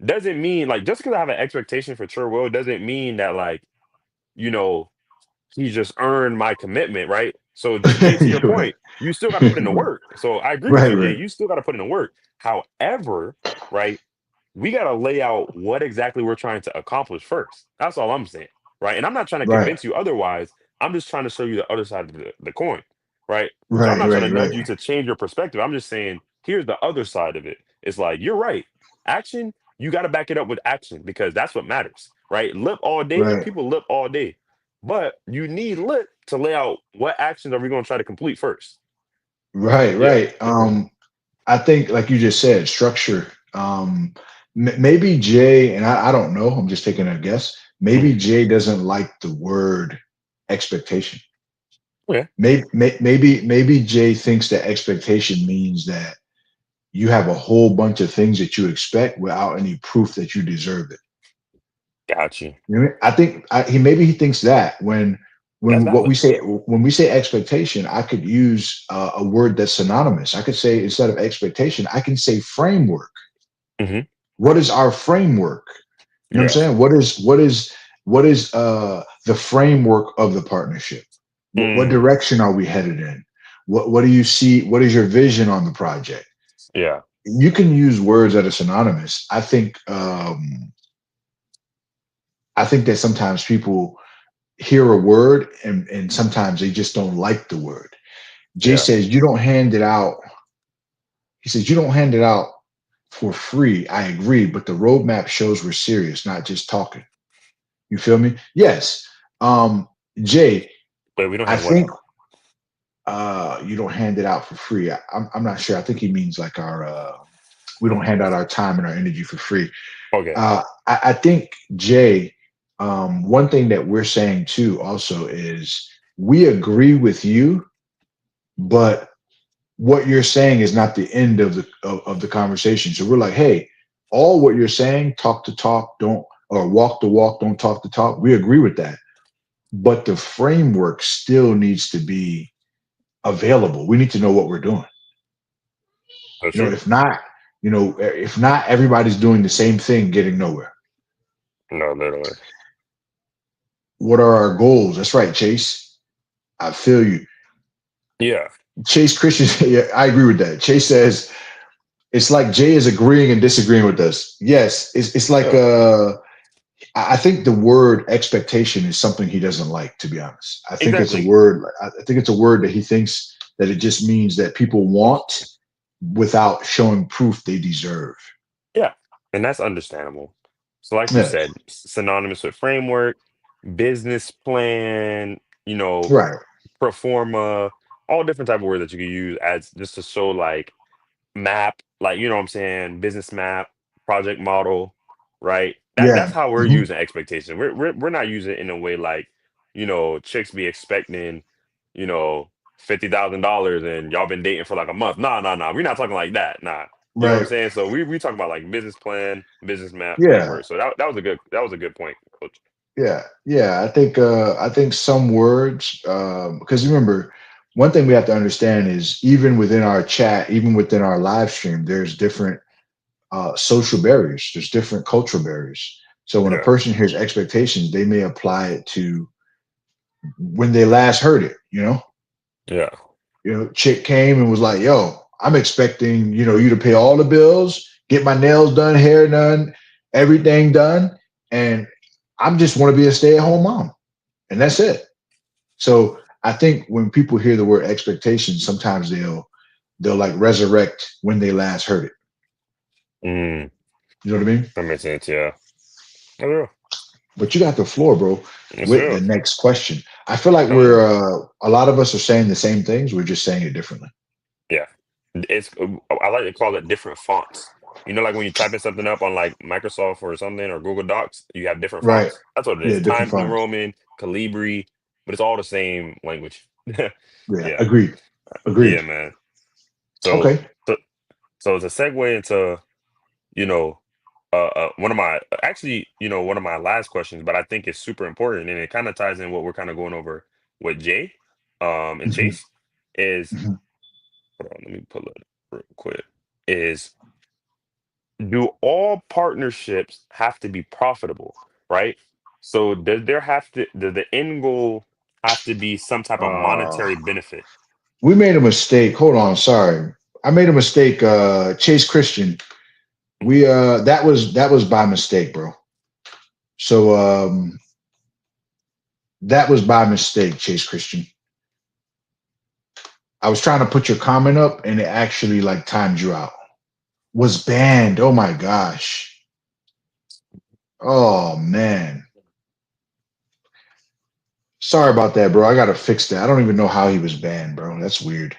doesn't mean like just because I have an expectation for Sure Will doesn't mean that like, you know, he just earned my commitment, right? So Jay, to your You're right. point, you still got to put in the work. So I agree with Right. you, Jay. Right. You still got to put in the work. However, right, we got to lay out what exactly we're trying to accomplish first. That's all I'm saying, right? And I'm not trying to Right. convince you otherwise. I'm just trying to show you the other side of the coin, right? So I'm Right. not trying to Right. nudge Right. you to change your perspective. I'm just saying, here's the other side of it. It's like, you're right. Action, you got to back it up with action because that's what matters, right? Lip all day, Right. people lip all day. But you need lip to lay out what actions are we going to try to complete first. Right. Yeah. Right. I think, like you just said, structure. Maybe Jay, and I don't know. I'm just taking a guess. Maybe Mhm. Jay doesn't like the word expectation. Okay. Maybe Jay thinks that expectation means that you have a whole bunch of things that you expect without any proof that you deserve it. Got you. You know what I mean? I think he maybe he thinks that That's when what valid. we say when we say expectation, I could use a word that's synonymous. I could say instead of expectation, I can say framework. Hmm. What is our framework? You know what I'm Yeah. saying? What is the framework of the partnership? What Mm. direction are we headed in? What do you see? What is your vision on the project? Yeah. You can use words that are synonymous. I think that sometimes people hear a word and sometimes they just don't like the word. Jay Yeah. says you don't hand it out. He says you don't hand it out for free. I agree, but the roadmap shows we're serious, not just talking. You feel me? Yes. Um, Jay, But we don't I hand what think out? you don't hand it out for free. I'm not sure. I think he means like our we don't hand out our time and our energy for free. Okay. I think Jay, one thing that we're saying too also is we agree with you, but what you're saying is not the end of of the conversation. So we're like, hey, all what you're saying, talk to talk, don't or walk the walk, don't talk the talk. We agree with that, but the framework still needs to be available. We need to know what we're doing. That's You know, true. if not, if not, everybody's doing the same thing, getting nowhere. No, literally. What are our goals? That's right, Chase. I feel you. Yeah. Chase Christian, yeah, I agree with that. Chase says it's like Jay is agreeing and disagreeing with us. Yes, it's like Yeah. I think the word expectation is something he doesn't like, to be honest. I think it's a Exactly. word. I think it's a word that he thinks that it just means that people want without showing proof they deserve. Yeah. And that's understandable. So, like you Yeah, said, synonymous with framework, business plan, right. pro forma, all different type of words that you can use as just to show like map, like what I'm saying, business map, project model, right? That's Yeah. how we're Mhm. using expectation. We're not using it in a way like, chicks be expecting, $50,000 and y'all been dating for like a month. Nah, nah, nah. We're not talking like that. Nah. You know what I'm Right. saying? So we talk about like business plan, business map, Yeah. framework. So that was a good point, coach. Yeah. I think some words because remember one thing we have to understand is even within our chat, even within our live stream, there's different social barriers. There's different cultural barriers. So when a Yeah. person hears expectations, they may apply it to when they last heard it. Yeah. Chick came and was like, "Yo, I'm expecting you to pay all the bills, get my nails done, hair done, everything done, and I'm just want to be a stay at home mom, and that's it." So I think when people hear the word expectation, sometimes they'll like resurrect when they last heard it. Mm, You know what I mean? that makes sense. Yeah. Oh, But you got the floor, bro, yeah. Yes, with sir. the next question. I feel like Come on. a lot of us are saying the same things. We're just saying it differently. Yeah. I like to call it different fonts. Like when you typing something up on like Microsoft or something or Google Docs, you have different Right. fonts. That's what it Yeah, is. different Times New fonts. Roman, Calibri, but it's all the same language. Yeah, Yeah, agreed. yeah, Agreed. man. So, Okay. so, so to segue into, you know, one of my actually, one of my last questions, but I think it's super important, and it kind of ties in what we're kind of going over with Jay, and Hmm. Chase is. Hmm. Hold on, let me pull it real quick. Is do all partnerships have to be profitable, right? So does the end goal have to be some type of Uh, monetary benefit? we made a mistake. Hold on, sorry. I made a mistake. Chase Christian. Mhm. We that was by mistake, bro. So that was by mistake, Chase Christian. I was trying to put your comment up and it actually like timed you out. Was banned. Oh my gosh. Oh man. Sorry about that, bro. I gotta fix that. I don't even know how he was banned, bro. That's weird.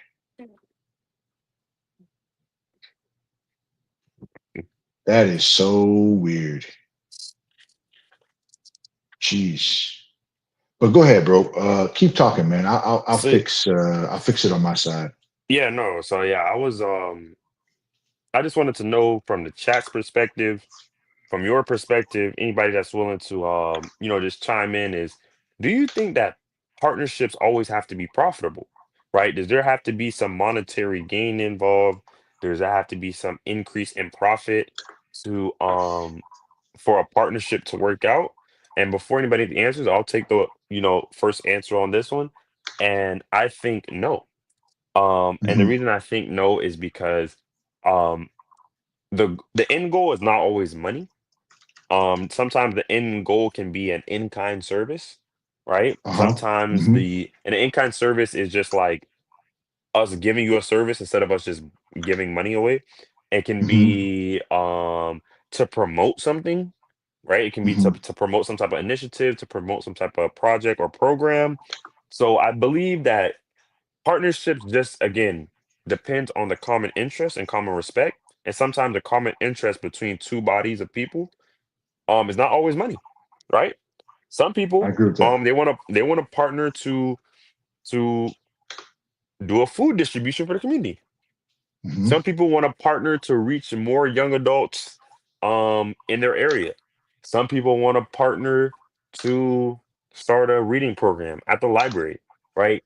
That is so weird. Jeez. But go ahead, bro. Keep talking, man. I'll So fix I'll fix it on my side. yeah, no. So yeah, I just wanted to know from the chat's perspective, from your perspective, anybody that's willing to just chime in is, do you think that partnerships always have to be profitable? Right? Does there have to be some monetary gain involved? Does there have to be some increase in profit to for a partnership to work out? And before anybody answers, I'll take the first answer on this one. And I think no. And the Hmm. reason I think no is because um the end goal is not always money. Sometimes the end goal can be an in-kind service, right? Uh-huh. Sometimes Hmm. the an in-kind service is just like us giving you a service instead of us just giving money away. It can Hmm. be to promote something, right? It can be Hmm. to promote some type of initiative, to promote some type of project or program. So I believe that partnerships just again depends on the common interest and common respect. And sometimes the common interest between two bodies of people is not always money, right? Some I people agree with that. they want to partner to do a food distribution for the community. Hmm. Some people want to partner to reach more young adults in their area. Some people want to partner to start a reading program at the library, right?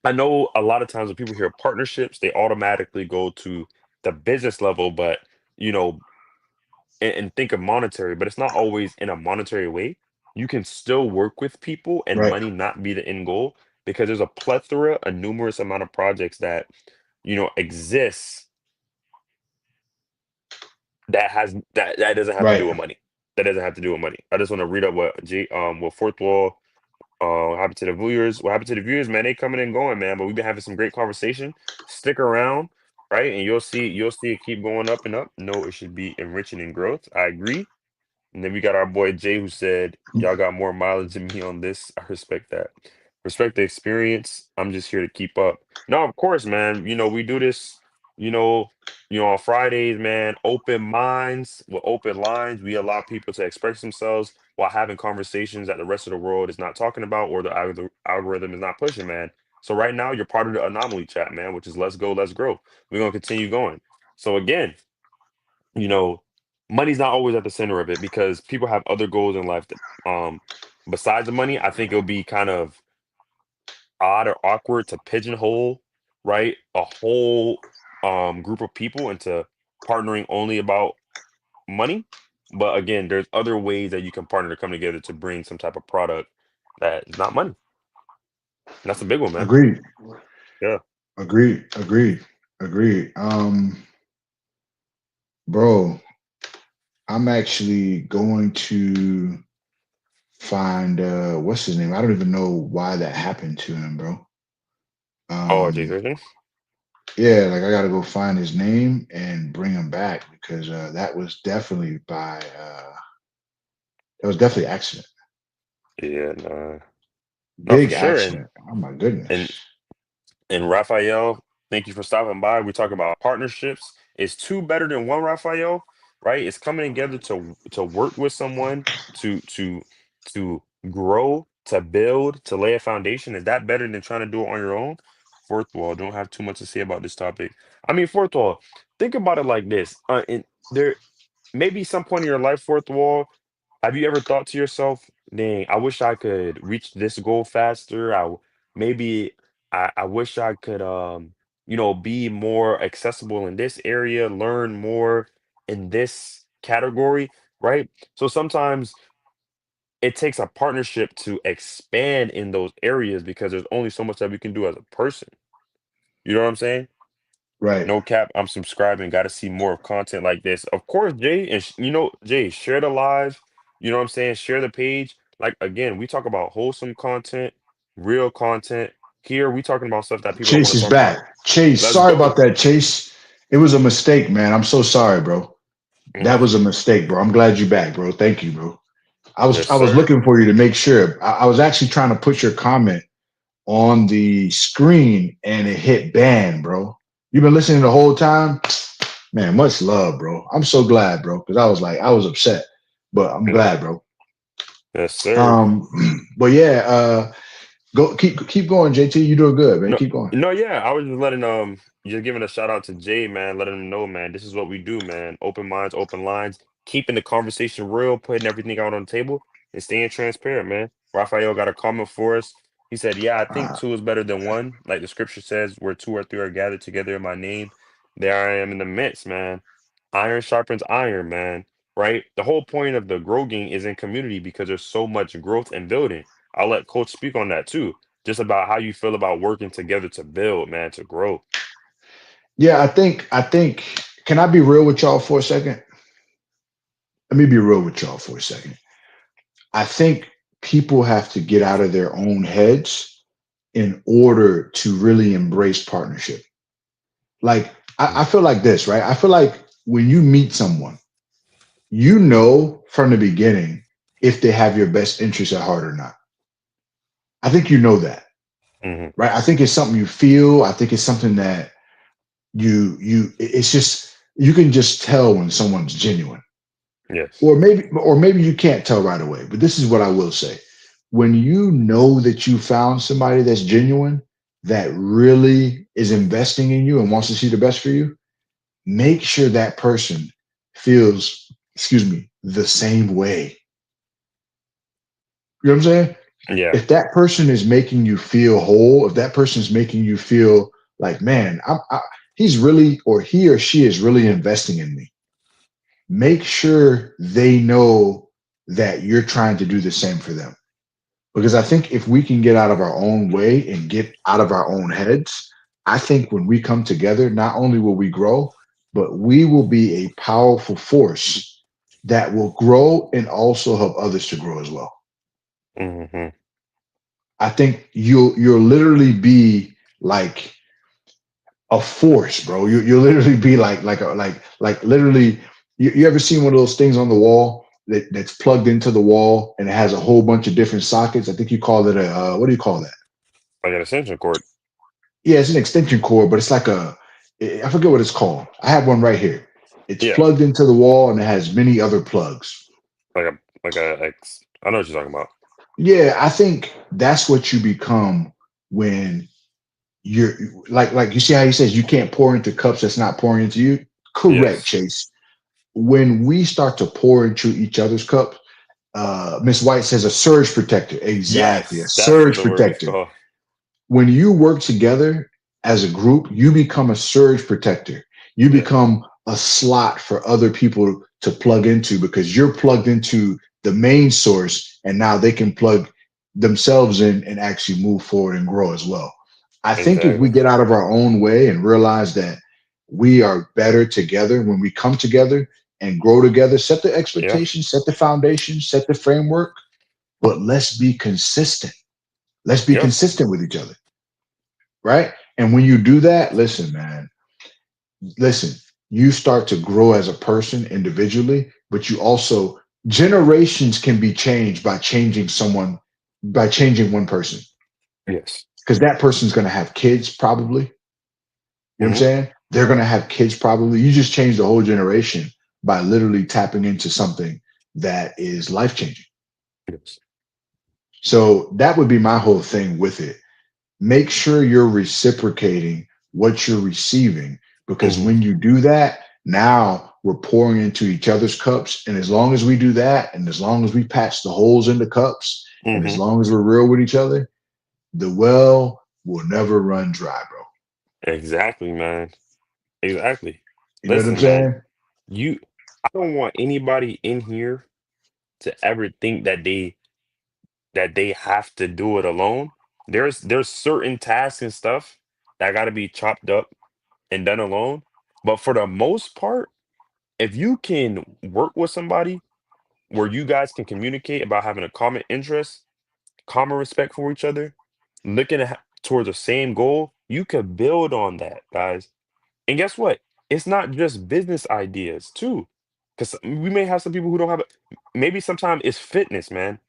I know a lot of times when people hear partnerships, they automatically go to the business level, but you know, and think of monetary, but it's not always in a monetary way. You can still work with people and Right. money not be the end goal because there's a plethora, a numerous amount of projects that exists that doesn't have to do Right. with money. That doesn't have to do with money. I just want to read up what fourth wall what happened to the viewers. What happened to the viewers, man? They coming and going, man. But we've been having some great conversation. Stick around, right? And you'll see it keep going up and up. No, it should be enriching and growth. I agree. And then we got our boy Jay who said, y'all got more mileage than me on this. I respect that. Respect the experience. I'm just here to keep up. No, of course, man. We do this, you know, on Fridays, man, open minds with open lines. We allow people to express themselves while having conversations that the rest of the world is not talking about or the algorithm is not pushing, man. So right now you're part of the anomaly chat, man, which is let's go, let's grow. We're gonna continue going. So again, you know, money's not always at the center of it because people have other goals in life that, besides the money. I think it'll be kind of odd or awkward to pigeonhole, right, a whole group of people into partnering only about money. But again, there's other ways that you can partner to come together to bring some type of product that is not money. And that's a big one, man. Agreed. Yeah. Agreed. Agreed. Agreed. Bro, I'm actually going to find what's his name? I don't even know why that happened to him, bro. Oh, Jay Um Thursday. yeah, like I gotta go find his name and bring him back because that was definitely accident. Yeah, nah. No, for Big sure. accident. Oh my And goodness. And Raphael, thank you for stopping by. We talk about partnerships. Is two better than one, Raphael? Right? It's coming together to work with someone to to grow. to build, to lay a foundation, is that better than trying to do it on your own? Fourth wall, don't have too much to say about this topic. I mean, fourth wall, think about it like this. There maybe some point in your life, fourth wall, have you ever thought to yourself, dang, I wish I could reach this goal faster. Maybe I wish I could be more accessible in this area, learn more in this category, right? So sometimes it takes a partnership to expand in those areas because there's only so much that we can do as a person. You know what I'm saying? Right. No cap, I'm subscribing. Got to see more of content like this. Of course, Jay, and Jay, share the live. You know what I'm saying? Share the page. Like again, we talk about wholesome content, real content. Here, we talking about stuff that people don't Chase want to is talk about. back. Chase, Let's sorry about go. that, Chase. It was a mistake, man. I'm so sorry, bro. That Hmm. was a mistake, bro. I'm glad you back, bro. Thank you, bro. Yes, I was sir. looking for you to make sure. I was actually trying to put your comment on the screen and it hit ban, bro. You've been listening the whole time? Man, much love, bro. I'm so glad, bro, because I was upset, but I'm Yeah. glad, bro. Yes, sir. Um, but yeah, go keep going, JT. You doing good, man. No, Keep going. no, yeah. I was just letting just giving a shout out to Jay, man, letting him know, man, this is what we do, man. Open minds, open lines, keeping the conversation real, putting everything out on the table, and staying transparent, man. Raphael got a comment for us. He said, "Yeah, I think Uh, two is better than one. Like the scripture says, where two or three are gathered together in my name, there I am in the midst, man. Iron sharpens iron, man. Right? The whole point of the grow gang is in community because there's so much growth and building. I'll let Coach speak on that too just about how you feel about working together to build, man, to grow. yeah, I think. Can I be real with y'all for a second? Let me be real with y'all for a second. I think people have to get out of their own heads in order to really embrace partnership. Like I Mhm. feel like this, right? I feel like when you meet someone, you know from the beginning if they have your best interest at heart or not. I think you know that, Mhm. right? I think it's something you feel. I think it's something that it's just you can just tell when someone's genuine. Yes. Or maybe you can't tell right away. But this is what I will say. When you know that you found somebody that's genuine, that really is investing in you and wants to see the best for you, make sure that person feels, excuse me, the same way. You know what I'm saying? Yeah. If that person is making you feel whole, if that person is making you feel like, man, he's really, or he or she is really investing in me, make sure they know that you're trying to do the same for them. Because I think if we can get out of our own way and get out of our own heads, I think when we come together, not only will we grow, but we will be a powerful force that will grow and also help others to grow as well. Mhm. I think you'll literally be like a force, bro. You'll literally be like literally. You ever seen one of those things on the wall that's plugged into the wall and it has a whole bunch of different sockets? I think you call it a what do you call that? Like an extension cord. Yeah, it's an extension cord, but it's like I forget what it's called. I have one right here. It's Yeah. plugged into the wall and it has many other plugs. Like a I know what you're talking about. Yeah, I think that's what you become when you're like you see how he says you can't pour into cups that's not pouring into you. Correct, Yes. Chase. When we start to pour into each other's cup, Miss White says a surge protector. Exactly, a Yes, that's what surge the word is protector. called. When you work together as a group, you become a surge protector. You Yeah. become a slot for other people to plug into because you're plugged into the main source and now they can plug themselves in and actually move forward and grow as well. I think if we Exactly. get out of our own way and realize that we are better together when we come together and grow together, set the Yeah. expectations, set the foundation, set the framework, but let's be consistent. Let's be Yep. consistent with each other, right? And when you do that, listen, man, listen, you start to grow as a person individually, but you also, generations can be changed by changing one person, Yes. because that person's going to have kids probably. You know what I'm Hmm. saying? They're going to have kids probably. You just changed the whole generation by literally tapping into something that is life changing. Yes. So that would be my whole thing with it. Make sure you're reciprocating what you're receiving, because Hmm. when you do that, now we're pouring into each other's cups. And as long as we do that, and as long as we patch the holes in the cups, and as Hmm. long as we're real with each other, the well will never run dry, bro. Exactly, man. Exactly. You know what I'm Listen, man, saying? you I don't want anybody in here to ever think that they have to do it alone. There's certain tasks and stuff that got to be chopped up and done alone. But for the most part, if you can work with somebody where you guys can communicate about having a common interest, common respect for each other, looking towards the same goal, you could build on that, guys. And guess what? It's not just business ideas too, because we may have some people who don't have. Maybe sometimes it's fitness, man.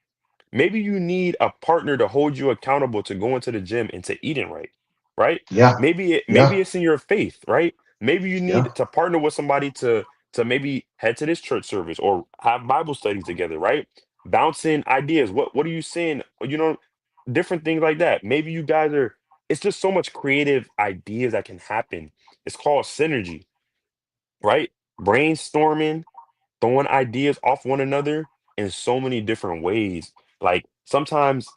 Maybe you need a partner to hold you accountable to going to the gym and to eating right, right? Yeah. Maybe Yeah. it's in your faith, right? Maybe you Yeah. need to partner with somebody to maybe head to this church service or have Bible studies together, right? Bouncing ideas. What are you saying? You know, different things like that. Maybe you guys are. It's just so much creative ideas that can happen. It's called synergy, right? Brainstorming, throwing ideas off one another in so many different ways. Like sometimes,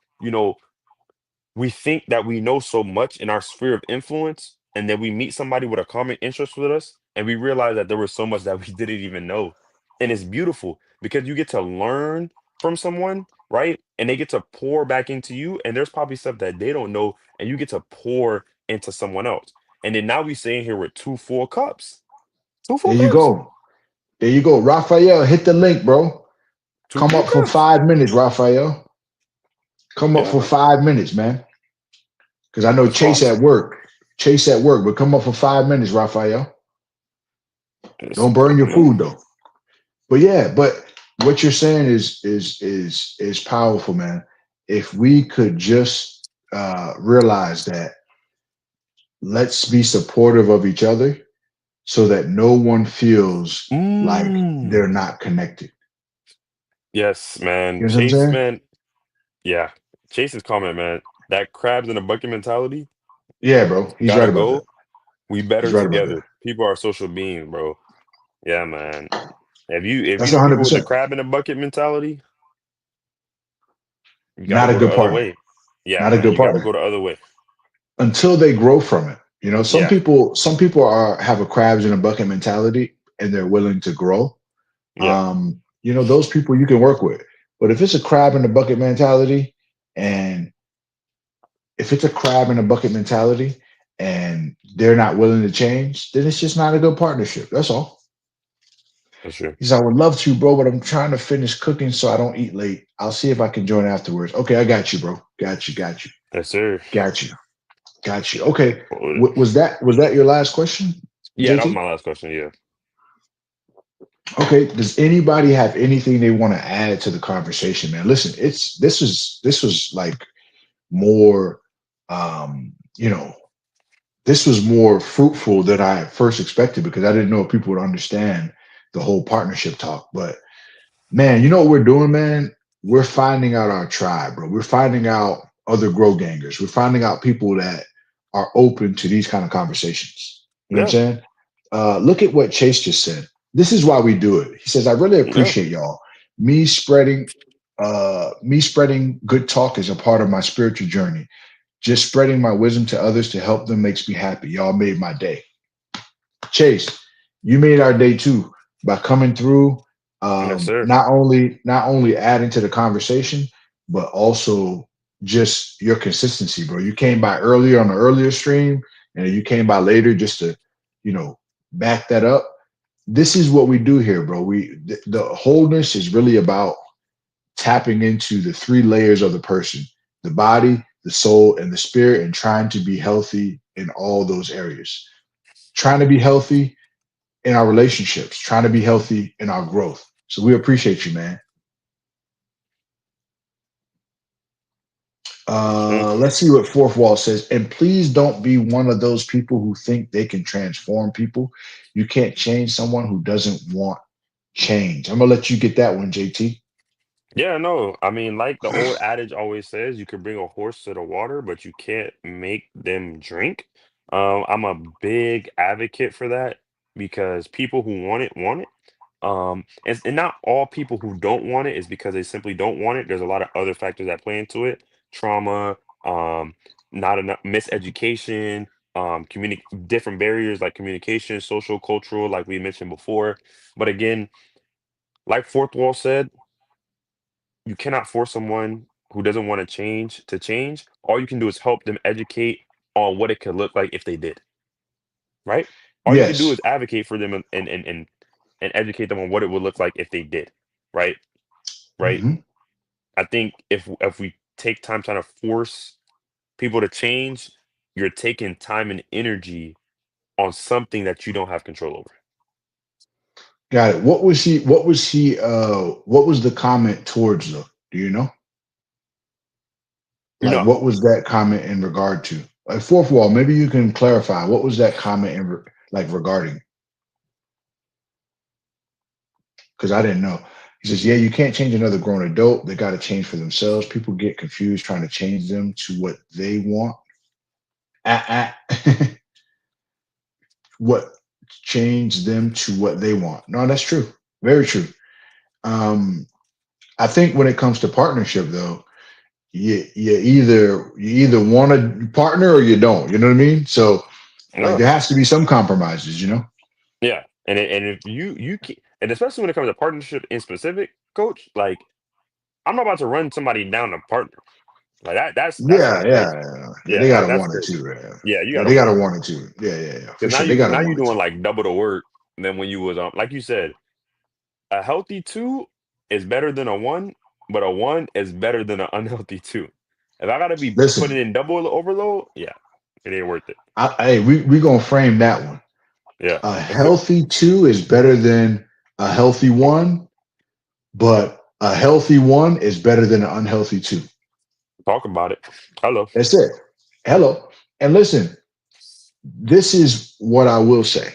we think that we know so much in our sphere of influence, and then we meet somebody with a common interest with us, and we realize that there was so much that we didn't even know. And it's beautiful because you get to learn from someone, right? And they get to pour back into you, and there's probably stuff that they don't know, and you get to pour into someone else. And then now we sitting here with two full cups. Two full There you cups. go. There you go. Raphael, hit the link, bro. Two Come full up for cups. 5 minutes, Raphael. Come up Yeah, for man. 5 minutes, man. Because I know That's Chase at awesome. work. Chase at work, but come up for 5 minutes, Raphael. It's Don't burn cool, your man. food though. But yeah, but what you're saying is powerful, man. If we could just realize that, let's be supportive of each other so that no one feels like they're Mm. not connected. Yes, man. You know what I'm Chase, saying? man. Yeah. Chase's comment, man. That crabs in a bucket mentality Yeah, bro. He's gotta right about that. go. We He's better right about that. together. People are social beings, bro. Yeah, man. If you That's know people with the 100%. crab in a bucket mentality, you gotta Not a go the good other partner. way. Yeah, Not a man. good You gotta partner go the other way. until they grow from it. You know, some Yeah. people, some people are have a crabs in a bucket mentality and they're willing to grow. Yeah. Those people you can work with. But if it's a crab in the bucket mentality, and if it's a crab in a bucket mentality and they're not willing to change, then it's just not a good partnership. That's all. That's true. He said, I would love to, bro, but I'm trying to finish cooking so I don't eat late. I'll see if I can join afterwards. Okay, I got you, bro. Got you, got you, Yes, sir. got you, got you. Okay. Roll with it. Was that your last question, Yeah, that was JT? my last question. Yeah. Okay. Does anybody have anything they want to add to the conversation, man? Listen, this was like more you know, this was more fruitful than I first expected, because I didn't know if people would understand the whole partnership talk. But man, you know what we're doing, man? We're finding out our tribe, bro. We're finding out other grow gangers. We're finding out people that are open to these kind of conversations. You know what I'm Yeah. saying? Look at what Chase just said. This is why we do it. He says, I really Yeah. appreciate y'all. Me spreading me spreading good talk is a part of my spiritual journey. Just spreading my wisdom to others to help them makes me happy. Y'all made my day. Chase, you made our day too by coming through. Yes, sir. Not only adding to the conversation, but also just your consistency, bro. You came by earlier on the earlier stream, and you came by later just to, you know, back that up. This is what we do here, bro. The wholeness is really about tapping into the three layers of the person: the body, the soul, and the spirit, and trying to be healthy in all those areas. Trying to be healthy in our relationships, trying to be healthy in our growth. So we appreciate you, man. That's true. Let's see what Fourth Wall says. And please don't be one of those people who think they can transform people. You can't change someone who doesn't want change. I'm gonna let you get that one, JT. Yeah, no, I mean, like the old adage always says, you can bring a horse to the water, but you can't make them drink. I'm a big advocate for that because people who want it want it. And not all people who don't want it is because they simply don't want it. There's a lot of other factors that play into it: trauma, not enough miseducation, different barriers like communication, social, cultural, like we mentioned before. But again, like Fourth Wall said, you cannot force someone who doesn't want to change. All you can do is help them educate on what it could look like if they did, right? All you can do Yes. is advocate for them and educate them on what it would look like if they did, right? Right? Hmm. I think if we take time trying to force people to change, you're taking time and energy on something that you don't have control over. Got it. What was the comment towards though? Do you know? Like, No, what was that comment in regard to? Like, fourth wall, maybe you can clarify. What was that comment like regarding? Because I didn't know. He says, yeah, you can't change another grown adult. They got to change for themselves. People get confused trying to change them to what they want. Ah, ah. What change them to what they want. No, that's true. Very true. Um, I think when it comes to partnership, though, you either want a partner or you don't. You know what I mean? So like no, there has to be some compromises. You know? yeah, and if and especially when it comes to partnership in specific, coach, like I'm not about to run somebody down a partner. Like that's kind Yeah, of yeah, crazy. yeah. Yeah, they Yeah, gotta that's want it crazy. too. Yeah, Yeah, you yeah, gotta they want gotta it want it too. Yeah, yeah, yeah, for because now sure. They gotta you want it doing too. like double the work than when you was like you said, a healthy two is better than a one, but a one is better than an unhealthy two. If I gotta be Listen, putting in double overload, yeah, it ain't worth it. hey, we gonna frame that one. Yeah, A healthy two is better than a healthy one, but a healthy one is better than an unhealthy two. talk about it. Hello. That's it. Hello. And listen, this is what I will say.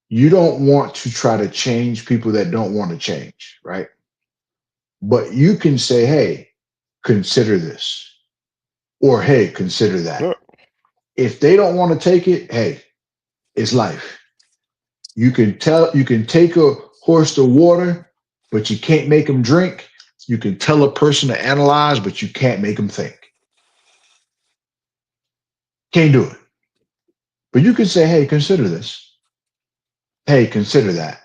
You don't want to try to change people that don't want to change, right? But you can say, hey, consider this, or hey, consider that. Yeah, If they don't want to take it, hey, it's life. You can take a horse to water, but you can't make them drink. You can tell a person to analyze, but you can't make them think. Can't do it. But you can say, hey, consider this. Hey, consider that.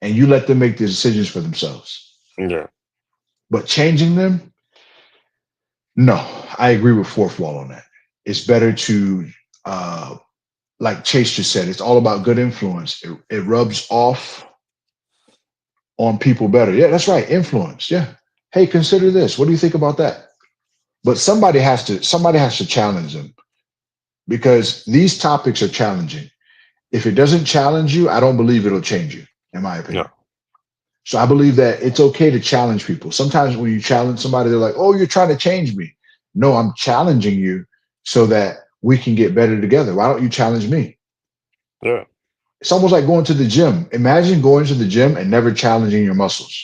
And you let them make the decisions for themselves. yeah, But changing them, no, I agree with fourth wall on that. It's better to, like Chase just said, it's all about good influence. It rubs off on people better. Yeah, that's right. Influence. Yeah. Hey, consider this. What do you think about that? But somebody has to challenge them because these topics are challenging. If it doesn't challenge you, I don't believe it'll change you, in my no, opinion. So I believe that it's okay to challenge people. Sometimes when you challenge somebody, they're like, "Oh, you're trying to change me." No, I'm challenging you so that we can get better together. Why don't you challenge me? yeah, It's almost like going to the gym. Imagine going to the gym and never challenging your muscles.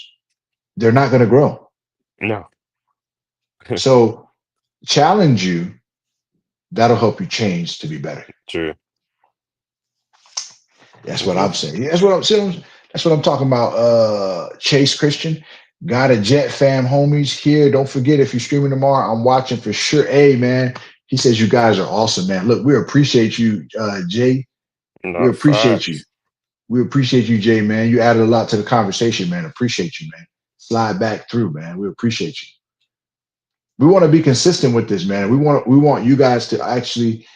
They're not going to grow. no, So challenge you. That'll help you change to be better. true. That's what Hmm. I'm saying. That's what I'm talking about. Chase Christian. Got a Jet fam homies here. Don't forget if you're streaming tomorrow, I'm watching for sure. Hey man, he says you guys are awesome, man. Look, we appreciate you, Jay. We No appreciate you. facts. We appreciate you, Jay, man. You added a lot to the conversation, man. Appreciate you, man. Slide back through, man. We appreciate you. We want to be consistent with this, man. We want you guys to actually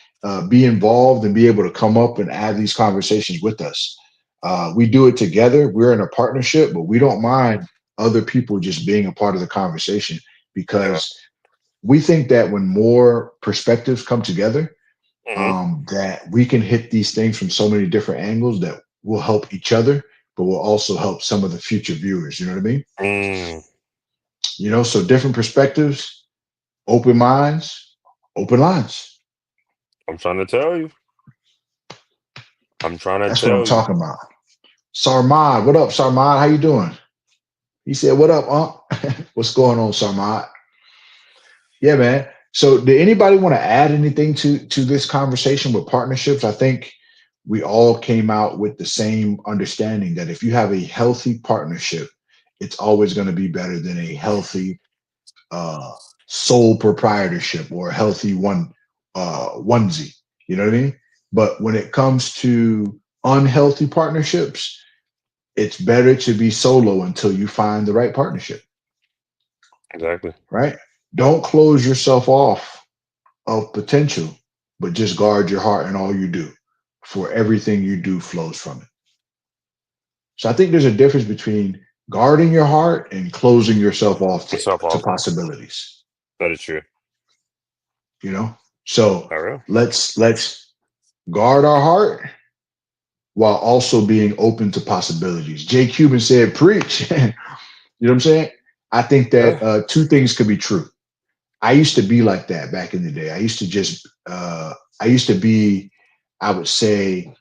be involved and be able to come up and have these conversations with us. We do it together. We're in a partnership, but we don't mind other people just being a part of the conversation Yeah. because we think that when more perspectives come together, Hmm. that we can hit these things from so many different angles that will help each other, but will also help some of the future viewers. You know what I mean? Mm, So different perspectives, open minds, open lines. I'm trying to tell you. I'm trying to That's what I'm tell you. talking about. Sarmad, what up, Sarmad? How you doing? He said, "What up, Unc? What's going on, Samad?" Yeah, man. So, did anybody want to add anything to this conversation with partnerships? I think we all came out with the same understanding that if you have a healthy partnership, it's always going to be better than a healthy uh, sole proprietorship or a healthy onesie. You know what I mean? But when it comes to unhealthy partnerships, it's better to be solo until you find the right partnership, Exactly. right? Don't close yourself off of potential, but just guard your heart in all you do, for everything you do flows from it. So I think there's a difference between guarding your heart and closing yourself off Myself to off. possibilities, That is true. you know? So Not real. let's guard our heart while also being open to possibilities. Jay Cuban said, preach. You know what I'm saying? I think that Yeah. two things could be true. I used to be like that back in the day. I used to be, I would say,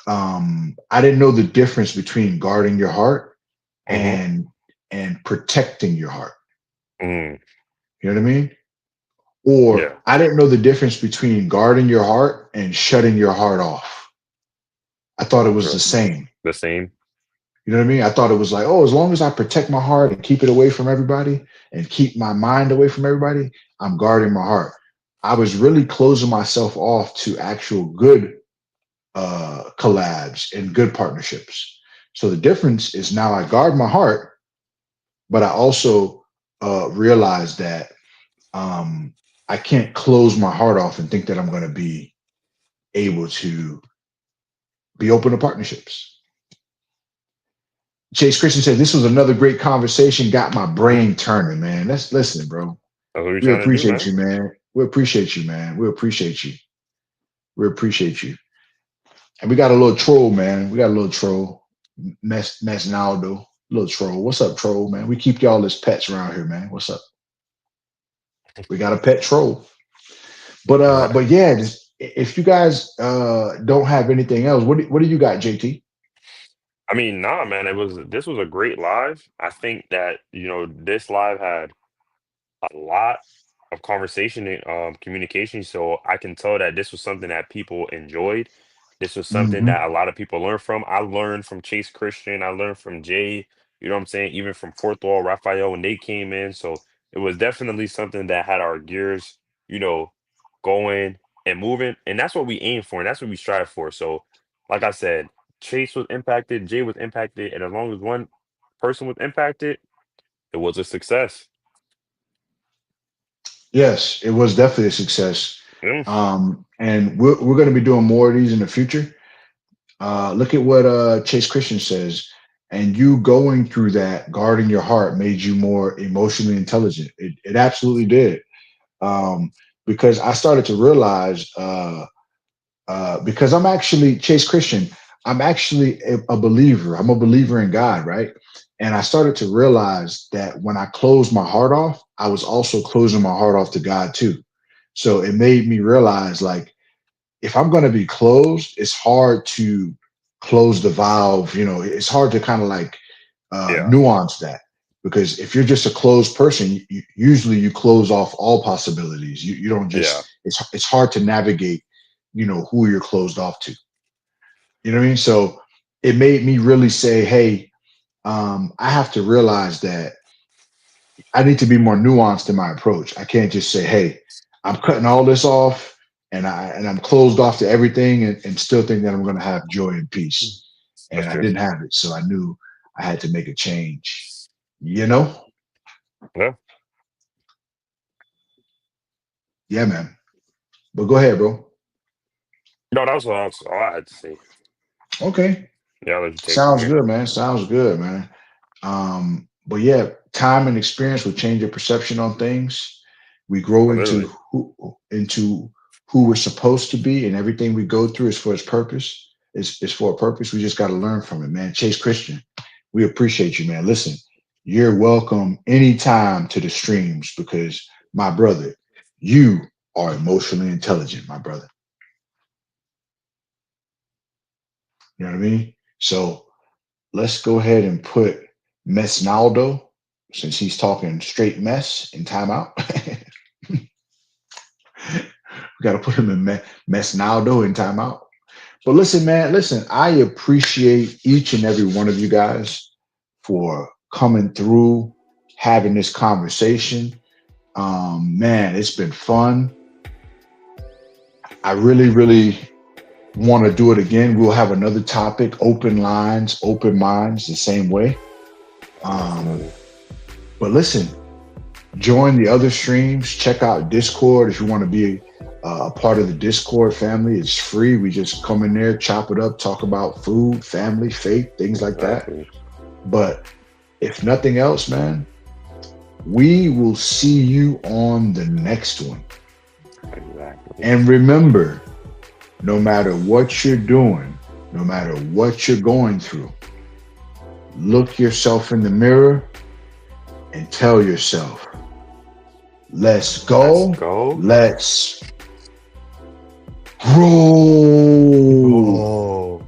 I didn't know the difference between guarding your heart Mm-hmm. and protecting your heart. Mm. You know what I mean? Or Yeah. I didn't know the difference between guarding your heart and shutting your heart off. I thought it was the True. same. The same. You know what I mean? I thought it was like, oh, as long as I protect my heart and keep it away from everybody and keep my mind away from everybody, I'm guarding my heart. I was really closing myself off to actual good collabs and good partnerships. So the difference is now I guard my heart, but I also realize that um, I can't close my heart off and think that I'm going to be able to be open to partnerships. Chase Christian said this was another great conversation. Got my brain turning, man. Let's listen, bro. That's what we're We trying to do, appreciate man. you, man. We appreciate you, man. We appreciate you. We appreciate you. And we got a little troll, man. We got a little troll, Naldo, little troll. What's up, troll, man? We keep y'all as pets around here, man. What's up? We got a pet troll. But yeah, just, if you guys don't have anything else, what do you got, JT? I mean, nah, man. This was a great live. I think that this live had a lot of conversation and communication. So I can tell that this was something that people enjoyed. This was something Hmm. that a lot of people learned from. I learned from Chase Christian. I learned from Jay. You know what I'm saying? Even from Fourth Wall, Raphael when they came in. So it was definitely something that had our gears, you know, going and moving. And that's what we aim for, and that's what we strive for. So, like I said, Chase was impacted, Jay was impacted, and as long as one person was impacted, it was a success. Yes, it was definitely a success. Yeah. And we're going to be doing more of these in the future. Look at what Chase Christian says. And you going through that, guarding your heart, made you more emotionally intelligent. It absolutely did. Um, because I started to realize, because I'm actually Chase Christian, I'm actually a believer. I'm a believer in God, right? And I started to realize that when I closed my heart off, I was also closing my heart off to God too. So it made me realize, like, if I'm going to be closed, it's hard to close the valve. You know, it's hard to kind of like Yeah. nuance that, because if you're just a closed person, usually you close off all possibilities. You don't Yeah. just. It's hard to navigate. You know who you're closed off to. You know what I mean? So it made me really say, hey, I have to realize that I need to be more nuanced in my approach. I can't just say, "Hey, I'm cutting all this off, and I'm closed off to everything, and still think that I'm going to have joy and peace." That's And I true. didn't have it, so I knew I had to make a change. You know? Yeah. Yeah, man. But go ahead, bro. No, that was all I had to say. Okay, Yeah, I'll let you take it from sounds here. good, man. Sounds good, man. But yeah, time and experience will change your perception on things. We grow Oh, literally. into who we're supposed to be, and everything we go through is for its purpose. It's for a purpose. We just got to learn from it, man. Chase Christian, we appreciate you, man. Listen, you're welcome anytime to the streams, because my brother, you are emotionally intelligent, my brother. You know what I mean? So let's go ahead and put Mesnaldo, since he's talking straight mess in timeout. We got to put him in Mesnaldo in timeout. But listen, man, listen, I appreciate each and every one of you guys for coming through, having this conversation. Man, it's been fun. I really, really want to do it again. We'll have another topic, open lines, open minds, the same way. Um, Definitely. but listen, join the other streams. Check out Discord if you want to be a part of the Discord family. It's free. We just come in there, chop it up, talk about food, family, faith, things like that. Exactly. But if nothing else, man, we will see you on the next one. Exactly. And remember, no matter what you're doing, no matter what you're going through, look yourself in the mirror and tell yourself, let's Let's go, go. let's grow. Oh,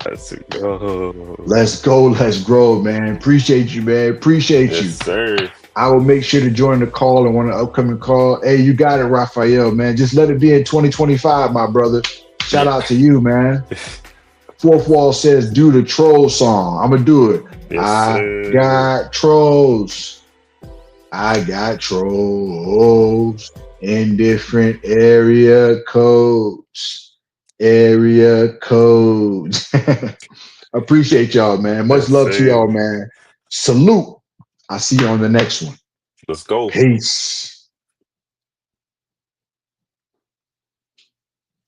let's go. Let's go, let's grow, man. Appreciate you, man. Appreciate Yes, you. sir. I will make sure to join the call and one of the upcoming call. Hey, you got it, Raphael, man. Just let it be in 2025, my brother. Shout Yeah. out to you, man. Fourth Wall says, do the troll song. I'm going to do it. Yes, I sir. got trolls. I got trolls in different area codes. Area codes. Appreciate y'all, man. Much Yes, love to y'all, sir. man. Salute. I'll see you on the next one. Let's go. Peace.